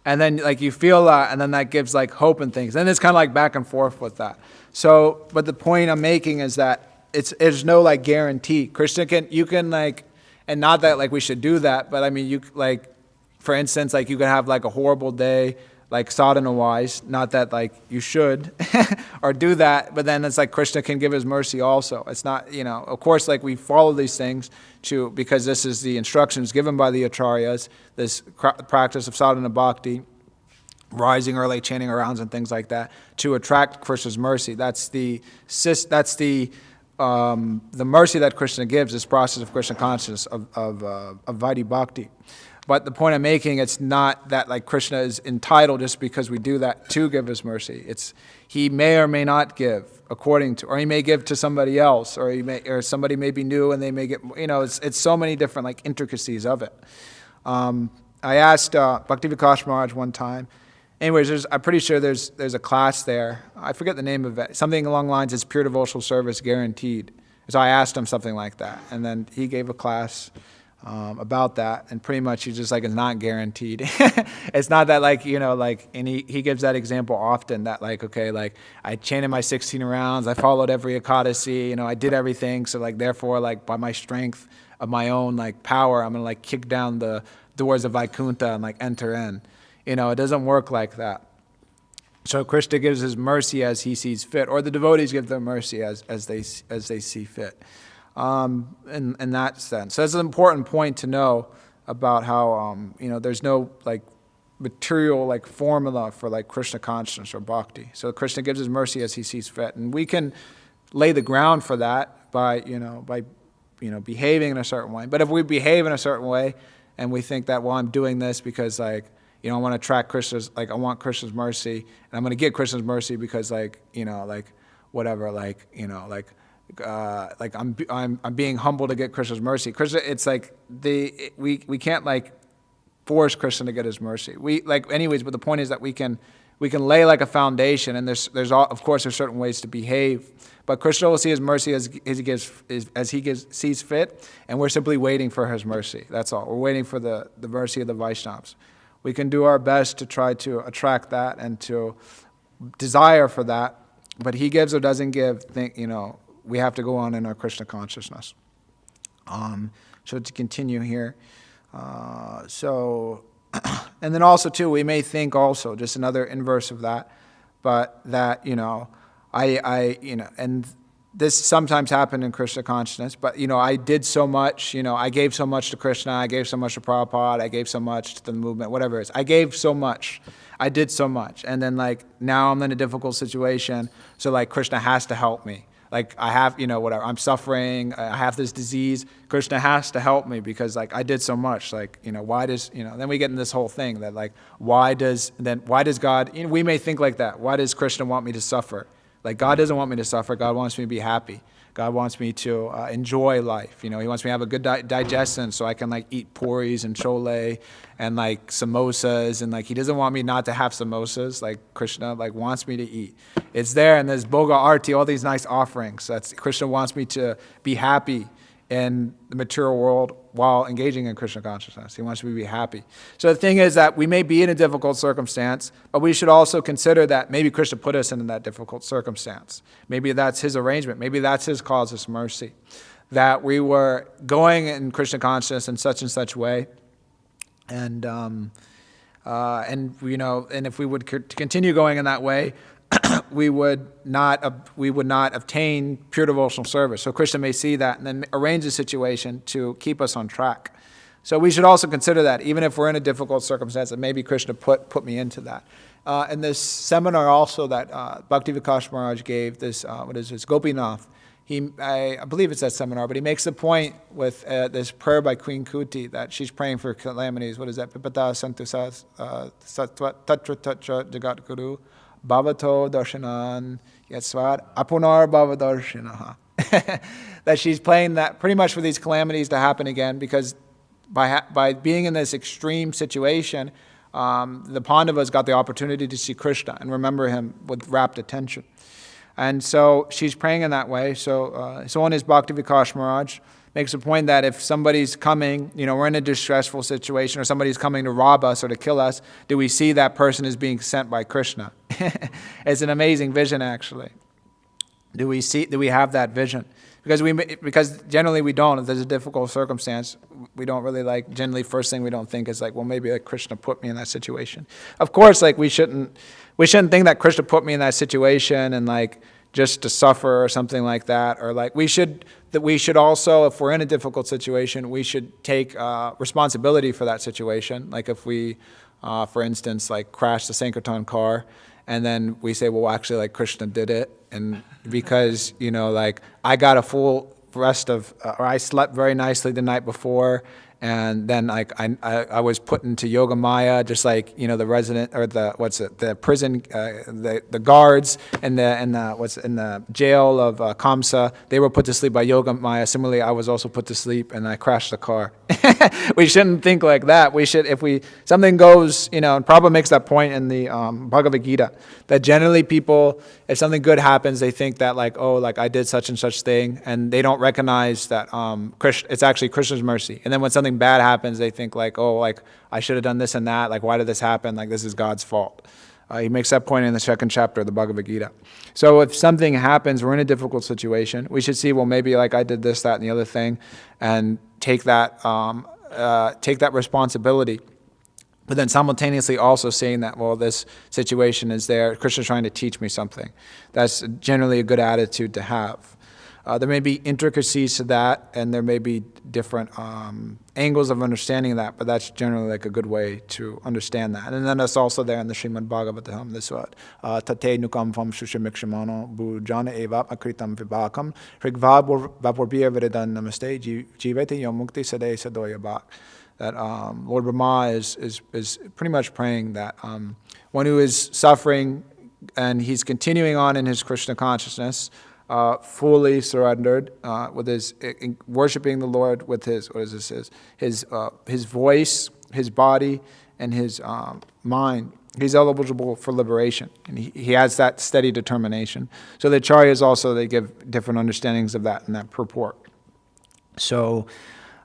And then like you feel that, and then that gives like hope and things. And it's kind of like back and forth with that. So, but the point I'm making is that there's no like guarantee. Krishna you can like, and not that like we should do that, but I mean, you like, for instance, like you can have like a horrible day, like sadhana-wise, not that like you should or do that, but then it's like Krishna can give his mercy also. It's not, you know, of course, like we follow these things because this is the instructions given by the acharyas, this practice of sadhana bhakti, rising early, chanting rounds and things like that, to attract Krishna's mercy. That's the mercy that Krishna gives, this process of Krishna consciousness, of Vaidhi bhakti. But the point I'm making, it's not that like Krishna is entitled just because we do that to give his mercy. It's he may or may not give according to, or he may give to somebody else, or somebody may be new and they may get, you know, it's so many different like intricacies of it. I asked Bhakti Vikas Maharaj one time. Anyways, I'm pretty sure there's a class there. I forget the name of it. Something along the lines is pure devotional service guaranteed. So I asked him something like that, and then he gave a class about that, and pretty much he's just like, it's not guaranteed. It's not that like, you know, like, and he gives that example often that like, okay, like I chanted my 16 rounds, I followed every Ekadasi, you know, I did everything, so like therefore like by my strength of my own like power, I'm gonna like kick down the doors of Vaikuntha and like enter in. You know, it doesn't work like that. So Krishna gives his mercy as he sees fit, or the devotees give their mercy as they see fit. In that sense. So that's an important point to know about how, you know, there's no like material like formula for like Krishna consciousness or bhakti. So Krishna gives his mercy as he sees fit. And we can lay the ground for that by behaving in a certain way. But if we behave in a certain way and we think that, well, I'm doing this because like, you know, I want to attract Krishna's, like I want Krishna's mercy, and I'm going to get Krishna's mercy because like, you know, like, whatever, like, I'm being humble to get Krishna's mercy. Krishna, it's like we can't like force Krishna to get his mercy. But the point is that we can lay like a foundation, and of course there's certain ways to behave, but Krishna will see his mercy as he sees fit, and we're simply waiting for his mercy. That's all. We're waiting for the mercy of the Vaishnavas. We can do our best to try to attract that and to desire for that, but he gives or doesn't give. We have to go on in our Krishna consciousness. So to continue here, and then also too, we may think also just another inverse of that, but that and this sometimes happened in Krishna consciousness, but I did so much, I gave so much to Krishna, I gave so much to Prabhupada, I gave so much to the movement, whatever it is. I gave so much, I did so much, and then like now I'm in a difficult situation, so like Krishna has to help me. Like I have, whatever, I'm suffering, I have this disease, Krishna has to help me because like I did so much, like, why does, then we get in this whole thing that like, why does God, we may think like that, why does Krishna want me to suffer? Like God doesn't want me to suffer, God wants me to be happy. God wants me to enjoy life. He wants me to have a good digestion so I can like eat puris and chole and like samosas, and like he doesn't want me not to have samosas. Like Krishna like wants me to eat. It's there, and there's Bhoga Arti, all these nice offerings. Krishna wants me to be happy in the material world while engaging in Krishna consciousness. He wants me to be happy. So the thing is that we may be in a difficult circumstance, but we should also consider that maybe Krishna put us in that difficult circumstance. Maybe that's his arrangement. Maybe that's his cause of mercy. That we were going in Krishna consciousness in such and such way, and if we would continue going in that way, we would not obtain pure devotional service. So Krishna may see that and then arrange the situation to keep us on track. So we should also consider that, even if we're in a difficult circumstance, that maybe Krishna put me into that. In this seminar also that Bhakti Vikas Maharaj gave, this Gopinath, I believe it's that seminar, but he makes the point with this prayer by Queen Kuti that she's praying for calamities. What is that? Pipata santusas tatra tatra jagat guru bhavato darshanan yatsvad apunar bhavadarshanaha. That she's praying that pretty much for these calamities to happen again, because by being in this extreme situation, the Pandavas got the opportunity to see Krishna and remember him with rapt attention. And so she's praying in that way. So on his Bhakti Vikas Maharaj makes a point that if somebody's coming, we're in a distressful situation, or somebody's coming to rob us or to kill us, do we see that person as being sent by Krishna? It's an amazing vision, actually. Do we have that vision? Because generally we don't. If there's a difficult circumstance, we don't really generally first thing we don't think is well, maybe Krishna put me in that situation. Of course, we shouldn't think that Krishna put me in that situation and just to suffer or something like that. Or we should also, if we're in a difficult situation, we should take responsibility for that situation. Like if we, for instance, crash the Sankirtan car, and then we say, well, actually, Krishna did it, and because I got a full rest of, or I slept very nicely the night before, and then I was put into Yoga Maya, just the resident or the prison, the guards and in the jail of Kamsa, they were put to sleep by Yoga Maya. Similarly, I was also put to sleep and I crashed the car. We shouldn't think like that. We should, if something goes, and Prabhupada makes that point in the Bhagavad Gita, that generally people, if something good happens, they think that I did such and such thing, and they don't recognize that it's actually Krishna's mercy. And then when something bad happens, they think I should have done this and that. Why did this happen? This is God's fault. He makes that point in the second chapter of the Bhagavad Gita. So if something happens, we're in a difficult situation, we should see, well, maybe I did this, that, and the other thing, and take that responsibility. But then simultaneously also saying that, well, this situation is there, Krishna's trying to teach me something. That's generally a good attitude to have. There may be intricacies to that, and there may be different angles of understanding that, but that's generally a good way to understand that. And then that's also there in the Srimad Bhagavatam, this word. Tate nukam fam shushimikshimano bhujana evap akritam vibhakam hrigvad vapurbir viridan namaste jivete yomukti sade sadoyabak. That Lord Brahma is pretty much praying that one who is suffering and he's continuing on in his Krishna consciousness, fully surrendered, with his worshiping the Lord with his his voice, his body, and his mind. He's eligible for liberation, and he has that steady determination. So the acharyas also, they give different understandings of that in that purport. So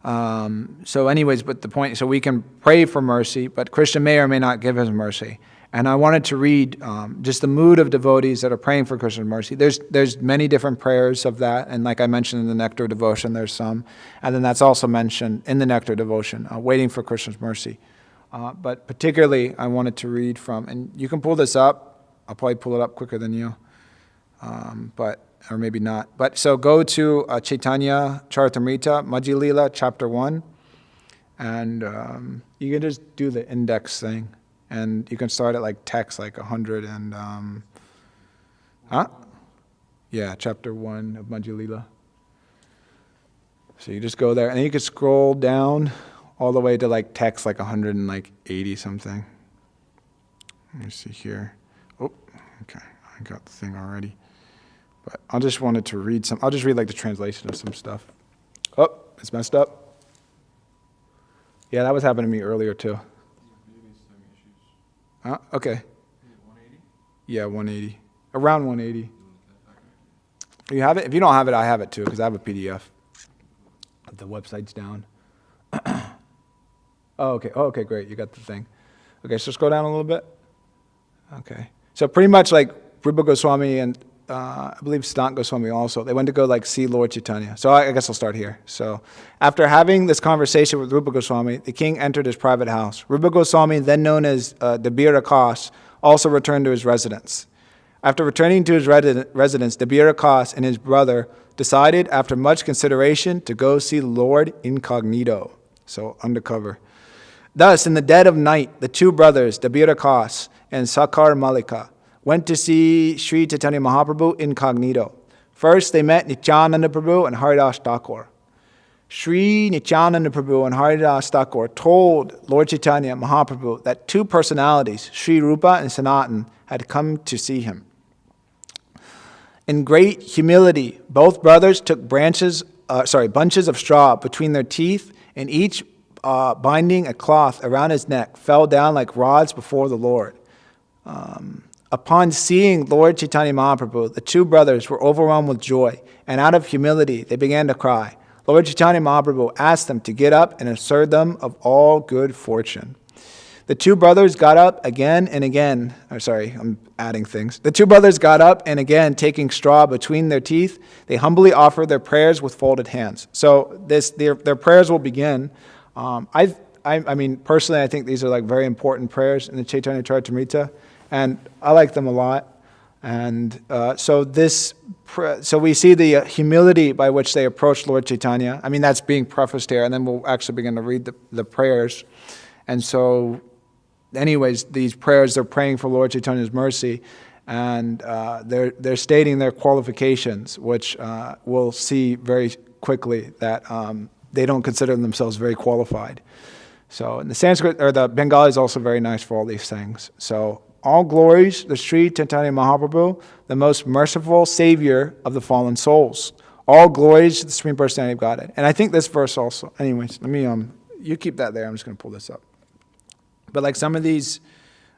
anyways, but the point, so we can pray for mercy, but Krishna may or may not give his mercy. And I wanted to read just the mood of devotees that are praying for Krishna's mercy. There's many different prayers of that, and like I mentioned in the Nectar devotion, there's some. And then that's also mentioned in the Nectar devotion, waiting for Krishna's mercy. But particularly, I wanted to read from, and you can pull this up. I'll probably pull it up quicker than you, or maybe not. But so go to Chaitanya Charitamrita, Majji Leela, chapter 1, and you can just do the index thing. And you can start at like text like 100 and, yeah, chapter 1 of Majji Leela. So you just go there, and then you can scroll down all the way to like text like 180 something. Let me see here. Oh, okay, I got the thing already. But I just wanted to read some, I'll just read like the translation of some stuff. Oh, it's messed up. Yeah, that was happening to me earlier too. Okay. 180? Yeah, 180. Around 180. You have it? If you don't have it, I have it too, because I have a PDF. The website's down. Okay, great. You got the thing. Okay, so scroll down a little bit. Okay. So pretty much like Rupa Goswami and I believe Sanat Goswami also, they went to go like see Lord Chaitanya. So I guess I'll start here. So after having this conversation with Rupa Goswami, the king entered his private house. Rupa Goswami, then known as Dabir Akas, also returned to his residence. After returning to his residence, Dabir Akas and his brother decided, after much consideration, to go see Lord incognito, so undercover. Thus, in the dead of night, the two brothers, Dabir Akas and Sakar Malika, went to see Sri Chaitanya Mahaprabhu incognito. First, they met Nityananda Prabhu and Haridas Thakur. Sri Nityananda Prabhu and Haridas Thakur told Lord Chaitanya Mahaprabhu that two personalities, Sri Rupa and Sanatan, had come to see him. In great humility, both brothers took bunches of straw between their teeth, and each binding a cloth around his neck fell down like rods before the Lord. Upon seeing Lord Chaitanya Mahaprabhu, the two brothers were overwhelmed with joy, and out of humility they began to cry. Lord Chaitanya Mahaprabhu asked them to get up and assured them of all good fortune. The two brothers got up again and again. I'm adding things. The two brothers got up and again, taking straw between their teeth, they humbly offered their prayers with folded hands. So their prayers will begin. I mean, personally, I think these are like very important prayers in the Chaitanya Charitamrita. And I like them a lot. And so we see the humility by which they approach Lord Chaitanya. I mean, that's being prefaced here, and then we'll actually begin to read the prayers. And so, anyways, these prayers, they're praying for Lord Chaitanya's mercy, and they're stating their qualifications, which we'll see very quickly that they don't consider themselves very qualified. So, and the Sanskrit, or the Bengali is also very nice for all these things. So, all glories to Sri Chaitanya Mahaprabhu, the most merciful Savior of the fallen souls. All glories to the Supreme Personality of Godhead. And I think this verse also. Anyways, let me you keep that there. I'm just going to pull this up. But like some of these,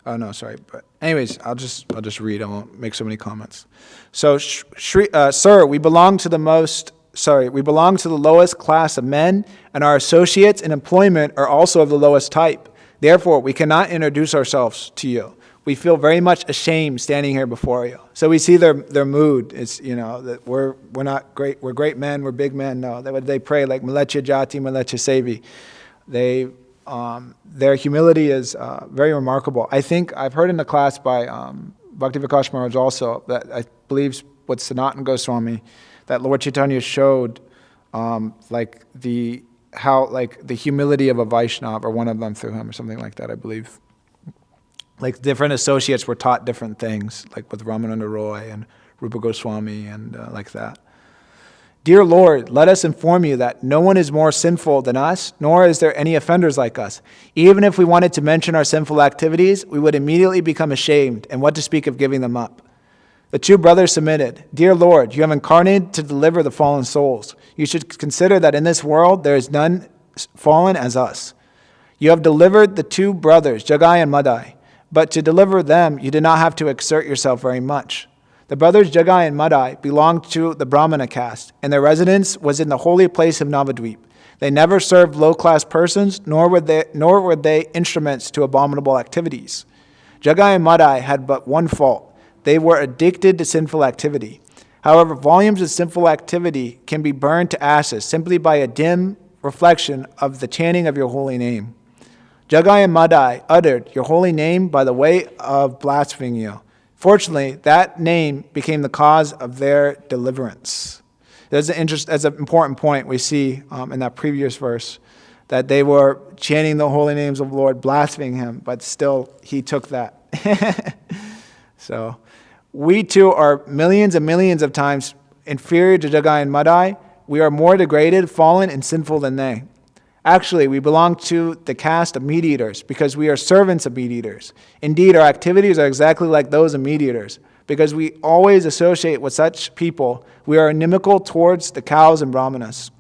But anyways, I'll just read. I won't make so many comments. So, sir, we belong to the lowest class of men, and our associates in employment are also of the lowest type. Therefore, we cannot introduce ourselves to you. We feel very much ashamed standing here before you. So we see their mood. It's, that we're not great. We're great men. We're big men. No, they pray like Malecha Jati, Malecha Sevi. Their humility is very remarkable. I think I've heard in the class by Bhakti Vikas Maharaj also that I believe what Sanatan Goswami, that Lord Chaitanya showed the humility of a Vaishnava, or one of them through him, or something like that, I believe. Like different associates were taught different things, like with Ramananda Roy and Rupa Goswami and like that. Dear Lord, let us inform you that no one is more sinful than us, nor is there any offenders like us. Even if we wanted to mention our sinful activities, we would immediately become ashamed, and what to speak of giving them up. The two brothers submitted. Dear Lord, you have incarnated to deliver the fallen souls. You should consider that in this world there is none fallen as us. You have delivered the two brothers, Jagai and Madai, but to deliver them you did not have to exert yourself very much. The brothers Jagai and Madai belonged to the Brahmana caste, and their residence was in the holy place of Navadvip. They never served low-class persons, nor were they instruments to abominable activities. Jagai and Madai had but one fault. They were addicted to sinful activity. However, volumes of sinful activity can be burned to ashes simply by a dim reflection of the chanting of your holy name. Jagai and Madai uttered your holy name by the way of blaspheming you. Fortunately, that name became the cause of their deliverance. That's an important point we see in that previous verse, that they were chanting the holy names of the Lord, blaspheming him, but still he took that. So we too are millions and millions of times inferior to Jagai and Madai. We are more degraded, fallen, and sinful than they. Actually, we belong to the caste of meat-eaters because we are servants of meat-eaters. Indeed, our activities are exactly like those of meat-eaters. Because we always associate with such people, we are inimical towards the cows and brahmanas.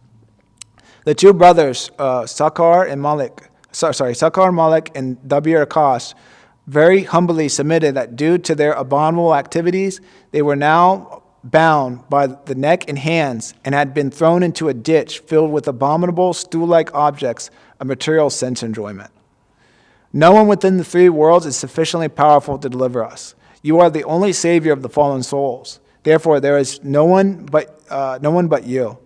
The two brothers, Sakar, Malik, and Dabir Akas, very humbly submitted that due to their abominable activities, they were now bound by the neck and hands and had been thrown into a ditch filled with abominable stool-like objects of material sense enjoyment. No one within the three worlds is sufficiently powerful to deliver us. You are the only savior of the fallen souls. Therefore, there is no one but you.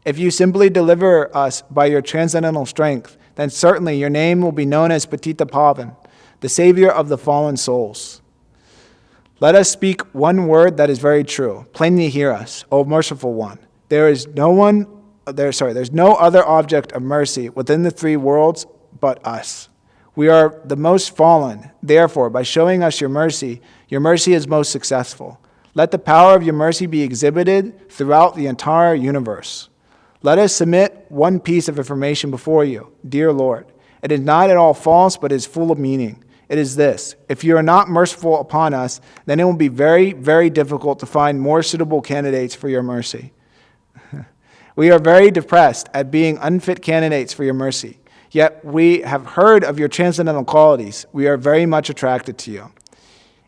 If you simply deliver us by your transcendental strength, then certainly your name will be known as Patita Pavan, the savior of the fallen souls. Let us speak one word that is very true. Plainly hear us, O merciful one. There's no other object of mercy within the three worlds but us. We are the most fallen. Therefore, by showing us your mercy is most successful. Let the power of your mercy be exhibited throughout the entire universe. Let us submit one piece of information before you, dear Lord. It is not at all false, but is full of meaning. It is this: if you are not merciful upon us, then it will be very, very difficult to find more suitable candidates for your mercy. We are very depressed at being unfit candidates for your mercy. Yet we have heard of your transcendental qualities. We are very much attracted to you.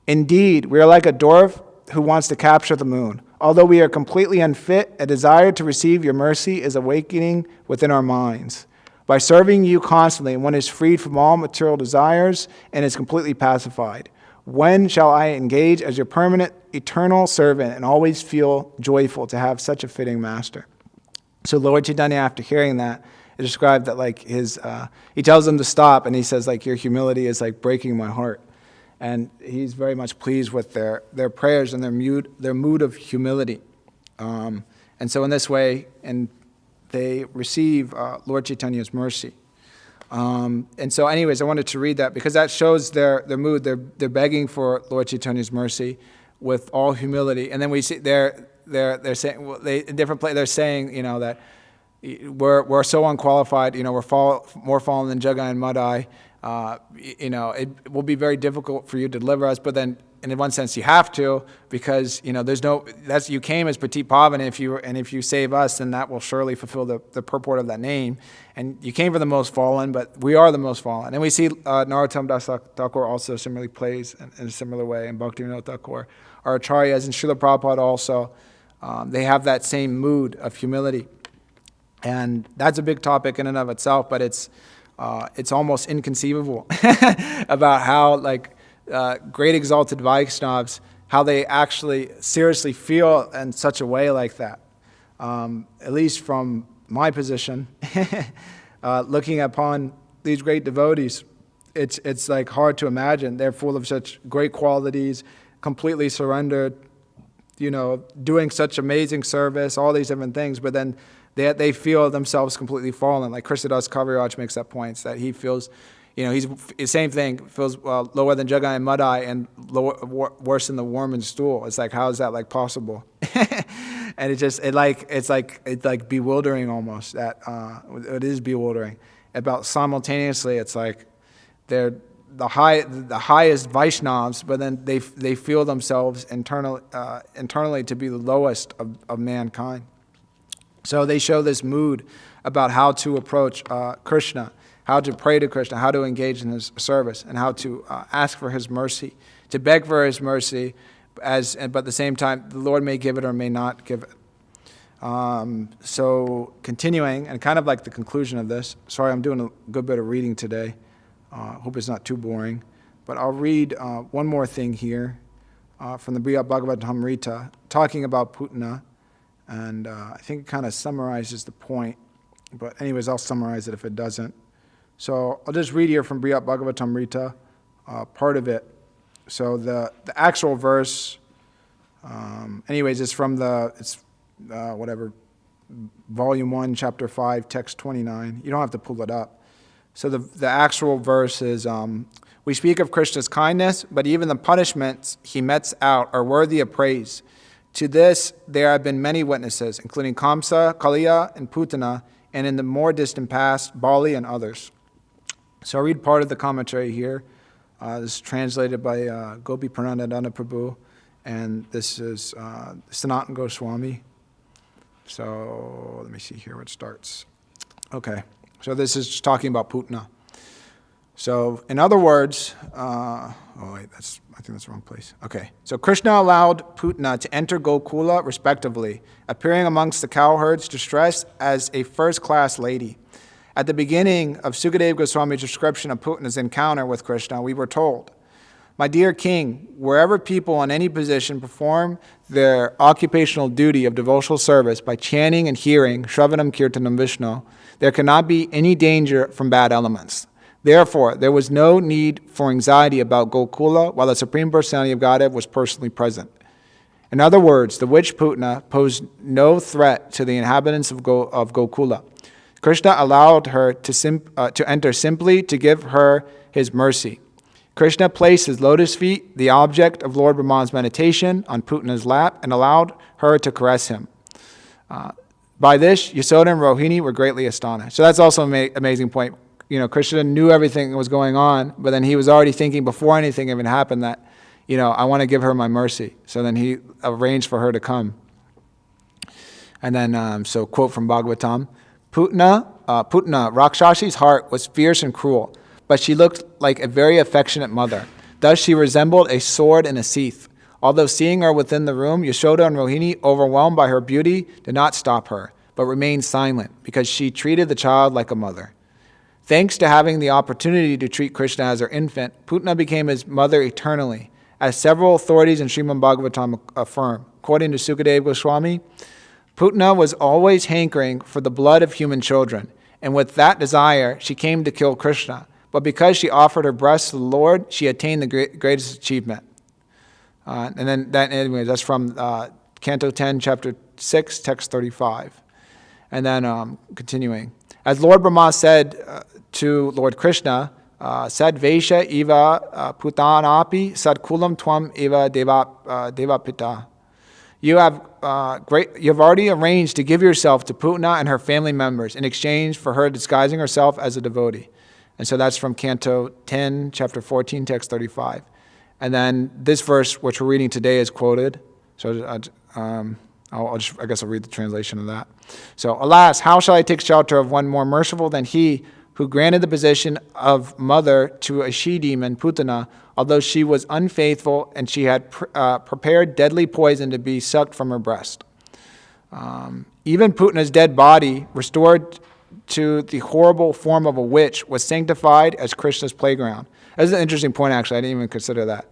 Indeed, we are like a dwarf who wants to capture the moon. Although we are completely unfit, a desire to receive your mercy is awakening within our minds. By serving you constantly, one is freed from all material desires and is completely pacified. When shall I engage as your permanent, eternal servant and always feel joyful to have such a fitting master? So Lord Chaitanya, after hearing that, it described that like he tells them to stop, and he says like, your humility is like breaking my heart. And he's very much pleased with their prayers and their mood of humility. And so in this way, and they receive Lord Chaitanya's mercy. And so anyways, I wanted to read that because that shows their mood. They're begging for Lord Chaitanya's mercy with all humility. And then we see they're saying, well, in different places, they're saying, you know, that we're so unqualified, you know, we're more fallen than Jagai and Madai. You know, it will be very difficult for you to deliver us, but then in one sense you have to, because you know you came as Petit Pavan, and if you save us, then that will surely fulfill the purport of that name. And you came for the most fallen, but we are the most fallen. And we see Narottam Das Thakur also similarly plays in a similar way, and Bhaktivinoda Thakur, our acharyas, and Srila Prabhupada also, they have that same mood of humility. And that's a big topic in and of itself, but it's almost inconceivable about how like great exalted Vaishnavas, how they actually seriously feel in such a way like that. At least from my position, looking upon these great devotees, it's like hard to imagine. They're full of such great qualities, completely surrendered, you know, doing such amazing service, all these different things, but then they feel themselves completely fallen. Like Krishnadas Kaviraj makes that point, that he feels, you know, he's the same thing, feels lower than Jagai and Madai and worse than the worm and stool. It's like, how is that like possible? And it's like bewildering almost. That it is bewildering. About simultaneously, it's like they're the highest Vaishnavas, but then they feel themselves internally to be the lowest of mankind. So they show this mood about how to approach Krishna, how to pray to Krishna, how to engage in his service, and how to ask for his mercy, to beg for his mercy, but at the same time, the Lord may give it or may not give it. So continuing, and kind of like the conclusion of this, sorry, I'm doing a good bit of reading today. Hope it's not too boring. But I'll read one more thing here from the Bhagavatamrita, talking about Putana. And I think it kind of summarizes the point. But anyways, I'll summarize it if it doesn't. So I'll just read here from Bhagavatamrita, part of it. So the actual verse, anyways, it's from volume 1, chapter 5, text 29. You don't have to pull it up. So the actual verse is, we speak of Krishna's kindness, but even the punishments he metes out are worthy of praise. To this there have been many witnesses, including Kamsa, Kaliya, and Putana, and in the more distant past, Bali and others. So I'll read part of the commentary here. This is translated by Gopi Pranadana Prabhu, and this is Sanatana Goswami. So let me see here where it starts. Okay, so this is just talking about Putana. So in other words, I think that's the wrong place. Okay, so Krishna allowed Putana to enter Gokula respectively, appearing amongst the cowherds distressed as a first-class lady. At the beginning of Sukadeva Goswami's description of Putana's encounter with Krishna, we were told, "My dear king, wherever people in any position perform their occupational duty of devotional service by chanting and hearing Shravanam Kirtanam Vishnu, there cannot be any danger from bad elements. Therefore, there was no need for anxiety about Gokula while the Supreme Personality of Godhead was personally present." In other words, the witch Putana posed no threat to the inhabitants of Gokula. Krishna allowed her to enter simply to give her his mercy. Krishna placed his lotus feet, the object of Lord Brahma's meditation, on Putana's lap and allowed her to caress him. By this, Yasoda and Rohini were greatly astonished. So that's also an amazing point. Krishna knew everything that was going on, but then he was already thinking before anything even happened that, I want to give her my mercy. So then he arranged for her to come. And then, so quote from Bhagavatam, Putana, Rakshashi's heart was fierce and cruel, but she looked like a very affectionate mother. Thus she resembled a sword in a sheath. Although seeing her within the room, Yashoda and Rohini, overwhelmed by her beauty, did not stop her, but remained silent, because she treated the child like a mother. Thanks to having the opportunity to treat Krishna as her infant, Putana became his mother eternally, as several authorities in Srimad Bhagavatam affirm. According to Sukadeva Goswami, Putana was always hankering for the blood of human children, and with that desire, she came to kill Krishna. But because she offered her breast to the Lord, she attained the greatest achievement. That's from Canto 10, Chapter 6, Text 35. And then continuing. As Lord Brahma said to Lord Krishna, Sad Vaisha Eva Putanapi Sad Kulam Tvam Eva Devapita. You have already arranged to give yourself to Putana and her family members in exchange for her disguising herself as a devotee. And so that's from Canto 10, Chapter 14, Text 35. And then this verse, which we're reading today, is quoted. So I'll read the translation of that. So, alas, how shall I take shelter of one more merciful than he who granted the position of mother to a she-demon, Putana, although she was unfaithful and she had prepared deadly poison to be sucked from her breast. Even Putana's dead body, restored to the horrible form of a witch, was sanctified as Krishna's playground. That's an interesting point, actually. I didn't even consider that.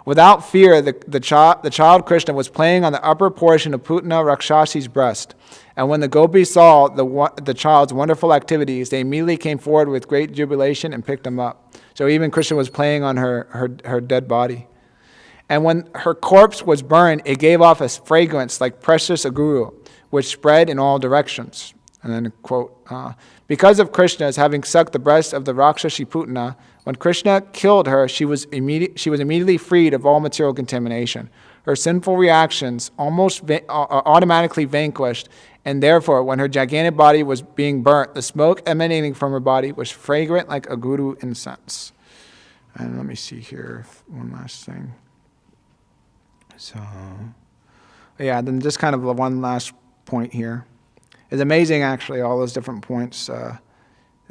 Without fear, the child Krishna was playing on the upper portion of Putana Rakshasi's breast. And when the gopis saw the child's wonderful activities, they immediately came forward with great jubilation and picked him up. So even Krishna was playing on her dead body. And when her corpse was burned, it gave off a fragrance like precious aguru, which spread in all directions. And then quote, because of Krishna's having sucked the breast of the Rakshasi Putana, when Krishna killed her, she was immediately freed of all material contamination. Her sinful reactions automatically vanquished, and therefore, when her gigantic body was being burnt, the smoke emanating from her body was fragrant like a guru incense. And let me see here, one last thing. So, yeah, then just kind of one last point here. It's amazing, actually, all those different points that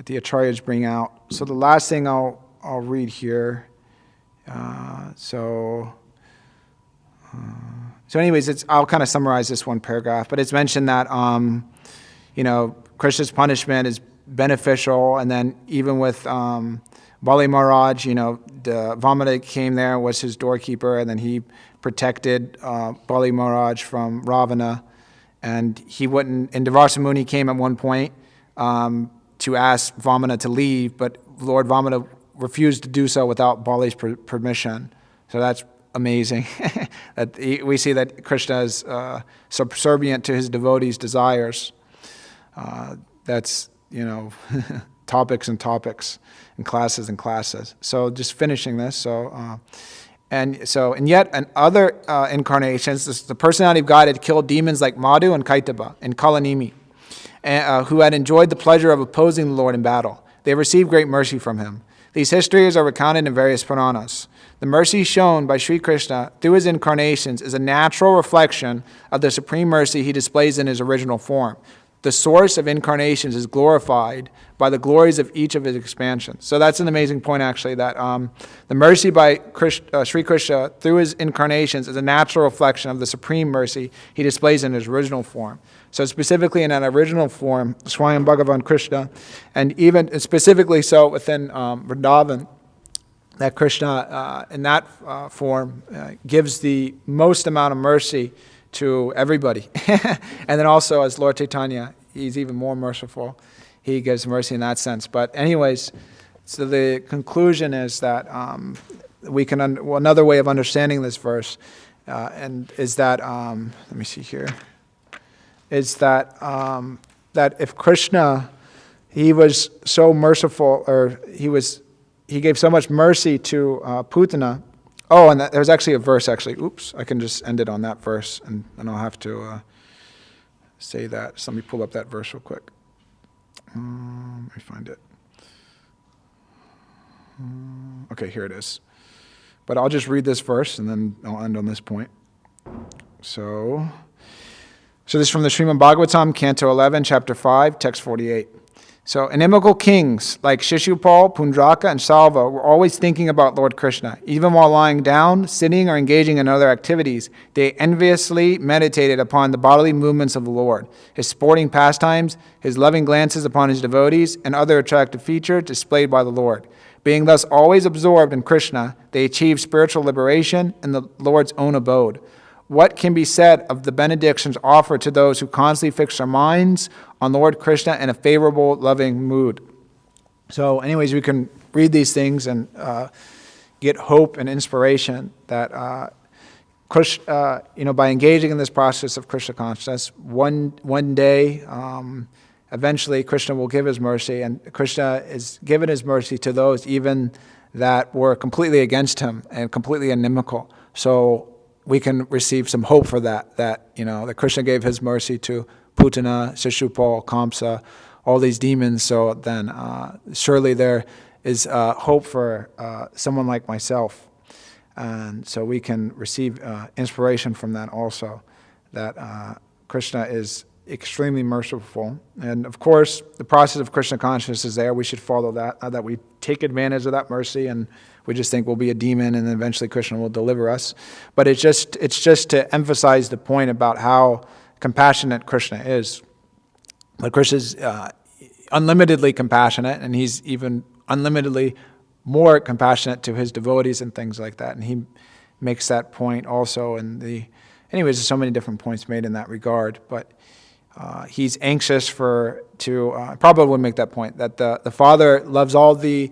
the Acharyas bring out. So the last thing I'll read here. So anyways, I'll kind of summarize this one paragraph. But it's mentioned that Krishna's punishment is beneficial, and then even with Bali Maharaj, the Vamana came there, was his doorkeeper, and then he protected Bali Maharaj from Ravana. And he wouldn't, and Devarsa Muni came at one point to ask Vamana to leave, but Lord Vamana refused to do so without Bali's permission. So that's amazing. That we see that Krishna is subservient to his devotees' desires. That's, topics and topics and classes. So just finishing this, And in yet in other incarnations, the personality of God had killed demons like Madhu and Kaitaba and Kalanimi, who had enjoyed the pleasure of opposing the Lord in battle. They received great mercy from him. These histories are recounted in various Puranas. The mercy shown by Sri Krishna through his incarnations is a natural reflection of the supreme mercy he displays in his original form. The source of incarnations is glorified by the glories of each of his expansions. So that's an amazing point, actually, that the mercy by Sri Krishna through his incarnations is a natural reflection of the supreme mercy he displays in his original form. So specifically in that original form, Swayam Bhagavan Krishna, and even specifically so within Vrindavan, that Krishna in that form gives the most amount of mercy to everybody. And then also as Lord Chaitanya, he's even more merciful. He gives mercy in that sense. But anyways, so the conclusion is that we can, another way of understanding this verse and is that, let me see here, is that that if Krishna, he was so merciful, or he gave so much mercy to Putana. Oh, and there's actually a verse, actually. Oops, I can just end it on that verse, and I don't have to say that. So let me pull up that verse real quick. Let me find it. Okay, here it is. But I'll just read this verse, and then I'll end on this point. So this is from the Srimad Bhagavatam, Canto 11, Chapter 5, Text 48. So inimical kings like Shishupal, Pundraka, and Salva were always thinking about Lord Krishna. Even while lying down, sitting, or engaging in other activities, they enviously meditated upon the bodily movements of the Lord, his sporting pastimes, his loving glances upon his devotees, and other attractive features displayed by the Lord. Being thus always absorbed in Krishna, they achieved spiritual liberation in the Lord's own abode. What can be said of the benedictions offered to those who constantly fix their minds on Lord Krishna in a favorable, loving mood? So anyways, we can read these things and get hope and inspiration that Krishna, by engaging in this process of Krishna consciousness, one day, eventually Krishna will give his mercy, and Krishna is given his mercy to those even that were completely against him and completely inimical. So we can receive some hope for that Krishna gave his mercy to Putana, Shishupal, Kamsa, all these demons. So then surely there is hope for someone like myself. And so we can receive inspiration from that also, that Krishna is extremely merciful. And of course, the process of Krishna consciousness is there. We should follow that, that we take advantage of that mercy, and we just think we'll be a demon and then eventually Krishna will deliver us. But it's just to emphasize the point about how compassionate Krishna is. But Krishna is unlimitedly compassionate, and he's even unlimitedly more compassionate to his devotees and things like that. And he makes that point also in anyways, there's so many different points made in that regard. But he's anxious Prabhupada would make that point, that the father loves all the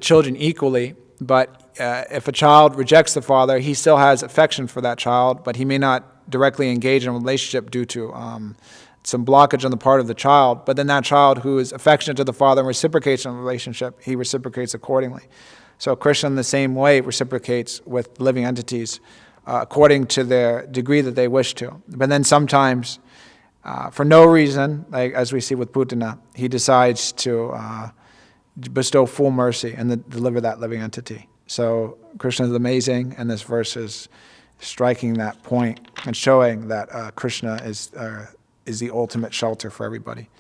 children equally, but if a child rejects the father, he still has affection for that child, but he may not directly engage in a relationship due to some blockage on the part of the child, but then that child who is affectionate to the father and reciprocates in the relationship, he reciprocates accordingly. So Krishna in the same way reciprocates with living entities according to their degree that they wish to. But then sometimes, for no reason, like as we see with Putana, he decides to bestow full mercy and deliver that living entity. So Krishna is amazing, and this verse is striking that point and showing that Krishna is the ultimate shelter for everybody.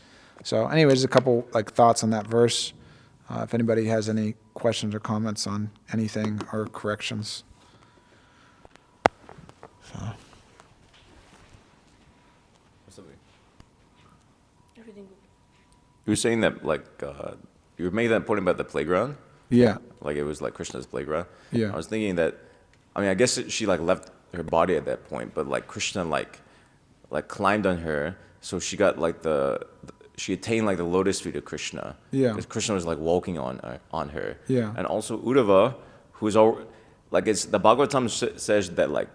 So anyways, a couple like thoughts on that verse. If anybody has any questions or comments on anything or corrections. So. Everything good. You were saying that, like, you were making that point about the playground? Yeah. Like, it was like Krishna's playground? Yeah. I was thinking that, I mean, I guess she, like, left her body at that point, but, like, Krishna, like climbed on her, so she got, like, she attained, like, the lotus feet of Krishna. Yeah. Because Krishna was, like, walking on her. Yeah. And also Uddhava, who's all, like, it's, the Bhagavatam says that, like,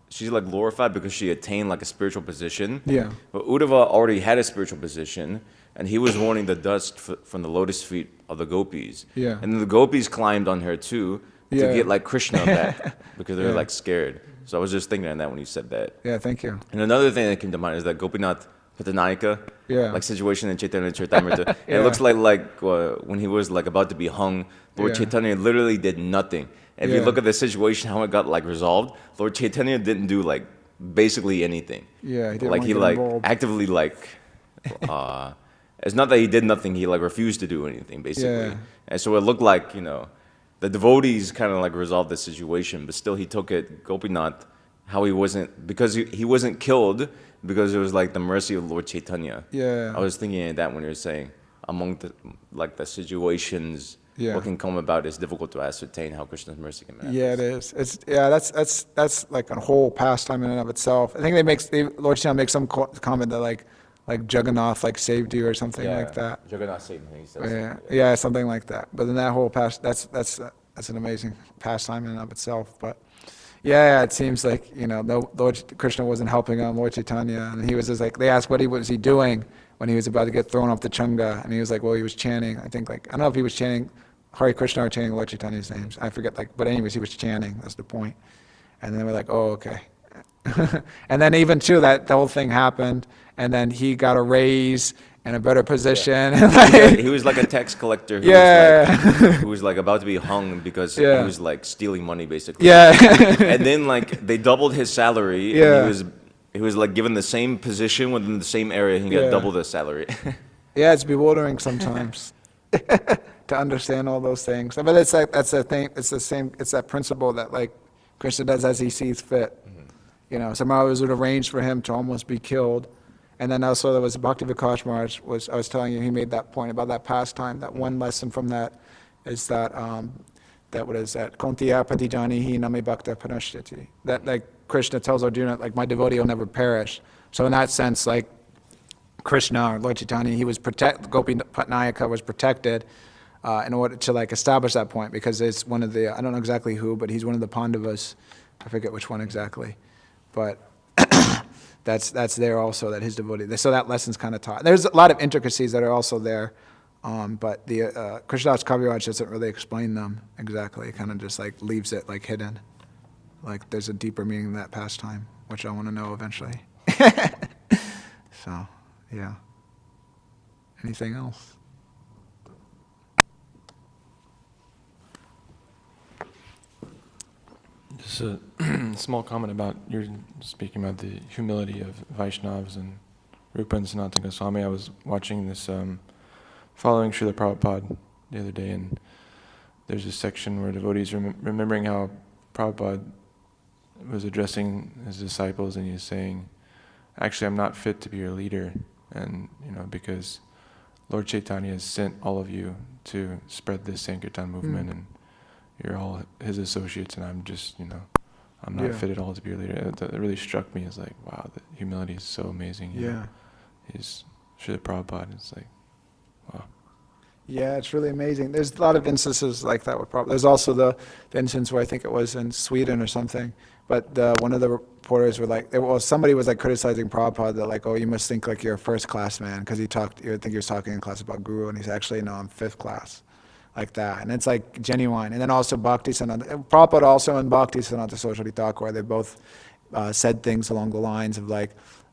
she's, like, glorified because she attained, like, a spiritual position. Yeah. But Uddhava already had a spiritual position, and he was warning the dust from the lotus feet of the gopis. Yeah. And then the gopis climbed on her too to Yeah. get like Krishna back because they were Yeah. like scared. So I was just thinking of that when you said that. Yeah, thank you. And another thing that came to mind is that Gopinath Patanayika, Yeah. like situation in Chaitanya Charitamrita. Yeah. It looks like when he was like about to be hung, Lord Yeah. Chaitanya literally did nothing. If you Yeah. look at the situation, how it got like resolved, Lord Chaitanya didn't do like basically anything. Yeah, he didn't like want he to get like involved. actively like it's not that he did nothing, he like refused to do anything basically. Yeah. And so it looked like, you know, the devotees kind of like resolved the situation, but still he took it, Gopinath, how he wasn't, because he wasn't killed because it was like the mercy of Lord Chaitanya. Yeah. I was thinking of that when you were saying among the like the situations, Yeah. what can come about is difficult to ascertain how Krishna's mercy can manifest. Yeah, it is. That's like a whole pastime in and of itself. I think Lord Chaitanya makes some comment that like Jagannath like saved you or something like that. Jagannath saved me, he says. Yeah, something like that. But then that whole that's an amazing pastime in and of itself. But yeah, it seems like, you know, Lord Krishna wasn't helping him, Lord Chaitanya, and he was just like, they asked what he was doing when he was about to get thrown off the Chunga, and he was like, well, he was chanting. I think like, I don't know if he was chanting Hare Krishna or chanting Lord Chaitanya's names. I forget, like, but anyways, he was chanting. That's the point. And then we're like, oh, okay. And then even too, that the whole thing happened, and then he got a raise and a better position. He was like a tax collector who was like about to be hung because he was like stealing money basically. Yeah. And then like they doubled his salary. Yeah. And he was like given the same position within the same area. He got double the salary. Yeah, it's bewildering sometimes to understand all those things. But it's like, that's the thing. It's the same. It's that principle that like Krishna does as he sees fit. You know, somehow it was arranged for him to almost be killed. And then also there was Bhakti Vikas Maharaj, I was telling you, he made that point about that pastime. That one lesson from that is that, what is that? Kontiya patijani hi name bhakta panashyati. That like Krishna tells Arjuna, like my devotee will never perish. So in that sense, like Krishna or Lord Chaitanya, he was Gopi Patnayaka was protected in order to like establish that point, because it's one of the, I don't know exactly who, but he's one of the Pandavas. I forget which one exactly. But that's there also, that his devotee. So that lesson's kind of taught. There's a lot of intricacies that are also there, but the Krishnadas Kaviraj doesn't really explain them exactly. It kind of just like leaves it like hidden. Like there's a deeper meaning in that pastime, which I want to know eventually. So, yeah. Anything else? Just a small comment about, you're speaking about the humility of Vaishnavas and Rupa and Sanatana Goswami. I was watching this, following Srila Prabhupada the other day, and there's a section where devotees remembering how Prabhupada was addressing his disciples, and he's saying, actually I'm not fit to be your leader, and because Lord Chaitanya has sent all of you to spread this Sankirtan movement, and you're all his associates, and I'm just, I'm not fit at all to be your leader. That really struck me as like, wow, the humility is so amazing. He's Srila Prabhupada. It's like, wow. Yeah, it's really amazing. There's a lot of instances like that with Prabhupada. There's also the instance where I think it was in Sweden or something, but one of the reporters were like, well, somebody was like criticizing Prabhupada that like, oh, you must think like you're a first class man because I think he was talking in class about Guru, and he's actually, no, I'm fifth class, like that. And it's like genuine. And then also Bhaktisiddhanta, Prabhupada also and Bhaktisiddhanta Saraswati Thakur, they both said things along the lines of like,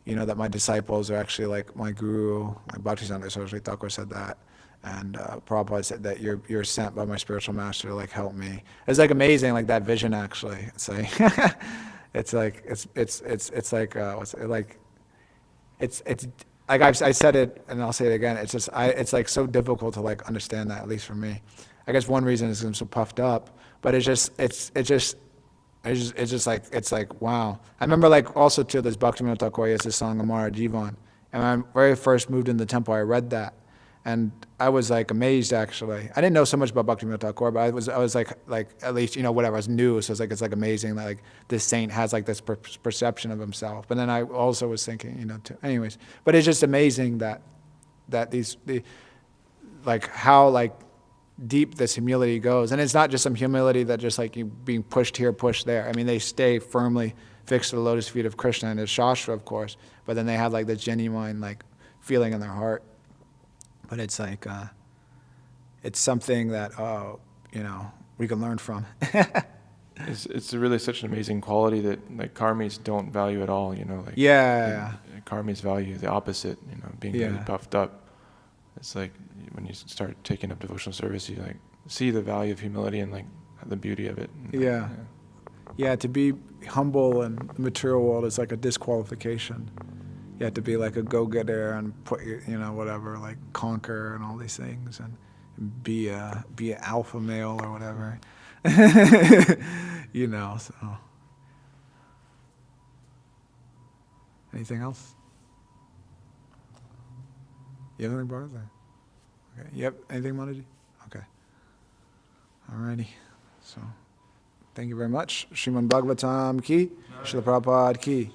that my disciples are actually like my Guru. Like Bhaktisiddhanta Saraswati Thakur said that. And Prabhupada said that you're sent by my spiritual master to like help me. It's like amazing, like that vision actually. It's like it's like I said it and I'll say it again. It's just it's like so difficult to like understand that, at least for me. I guess one reason is 'cause I'm so puffed up, but it's just like wow. I remember like also too, this Bhaktivinoda Thakur has this song Amara Jivan, and when I very first moved in the temple, I read that. And I was like amazed actually. I didn't know so much about Bhaktivinoda Thakur, but I was like at least whatever, I was new, so it's like amazing that like this saint has like this perception of himself. But then I also was thinking anyways. But it's just amazing that like how like deep this humility goes, and it's not just some humility that just like you being pushed here, pushed there. I mean, they stay firmly fixed to the lotus feet of Krishna and his Shastra, of course. But then they have like this genuine like feeling in their heart. But it's like, it's something that, we can learn from. It's really such an amazing quality that like karmis don't value at all, like. Yeah. Karmis value the opposite, being really puffed up. It's like when you start taking up devotional service, you like see the value of humility and like the beauty of it. And, Yeah, to be humble in the material world is like a disqualification. You have to be like a go-getter and put whatever, like conquer and all these things, and be an alpha male or whatever. So. Anything else? You have anything, Bharat? Okay. Yep. Anything, Manaji? Okay. Alrighty. So, thank you very much. Srimad Bhagavatam ki, Srila Prabhupada ki.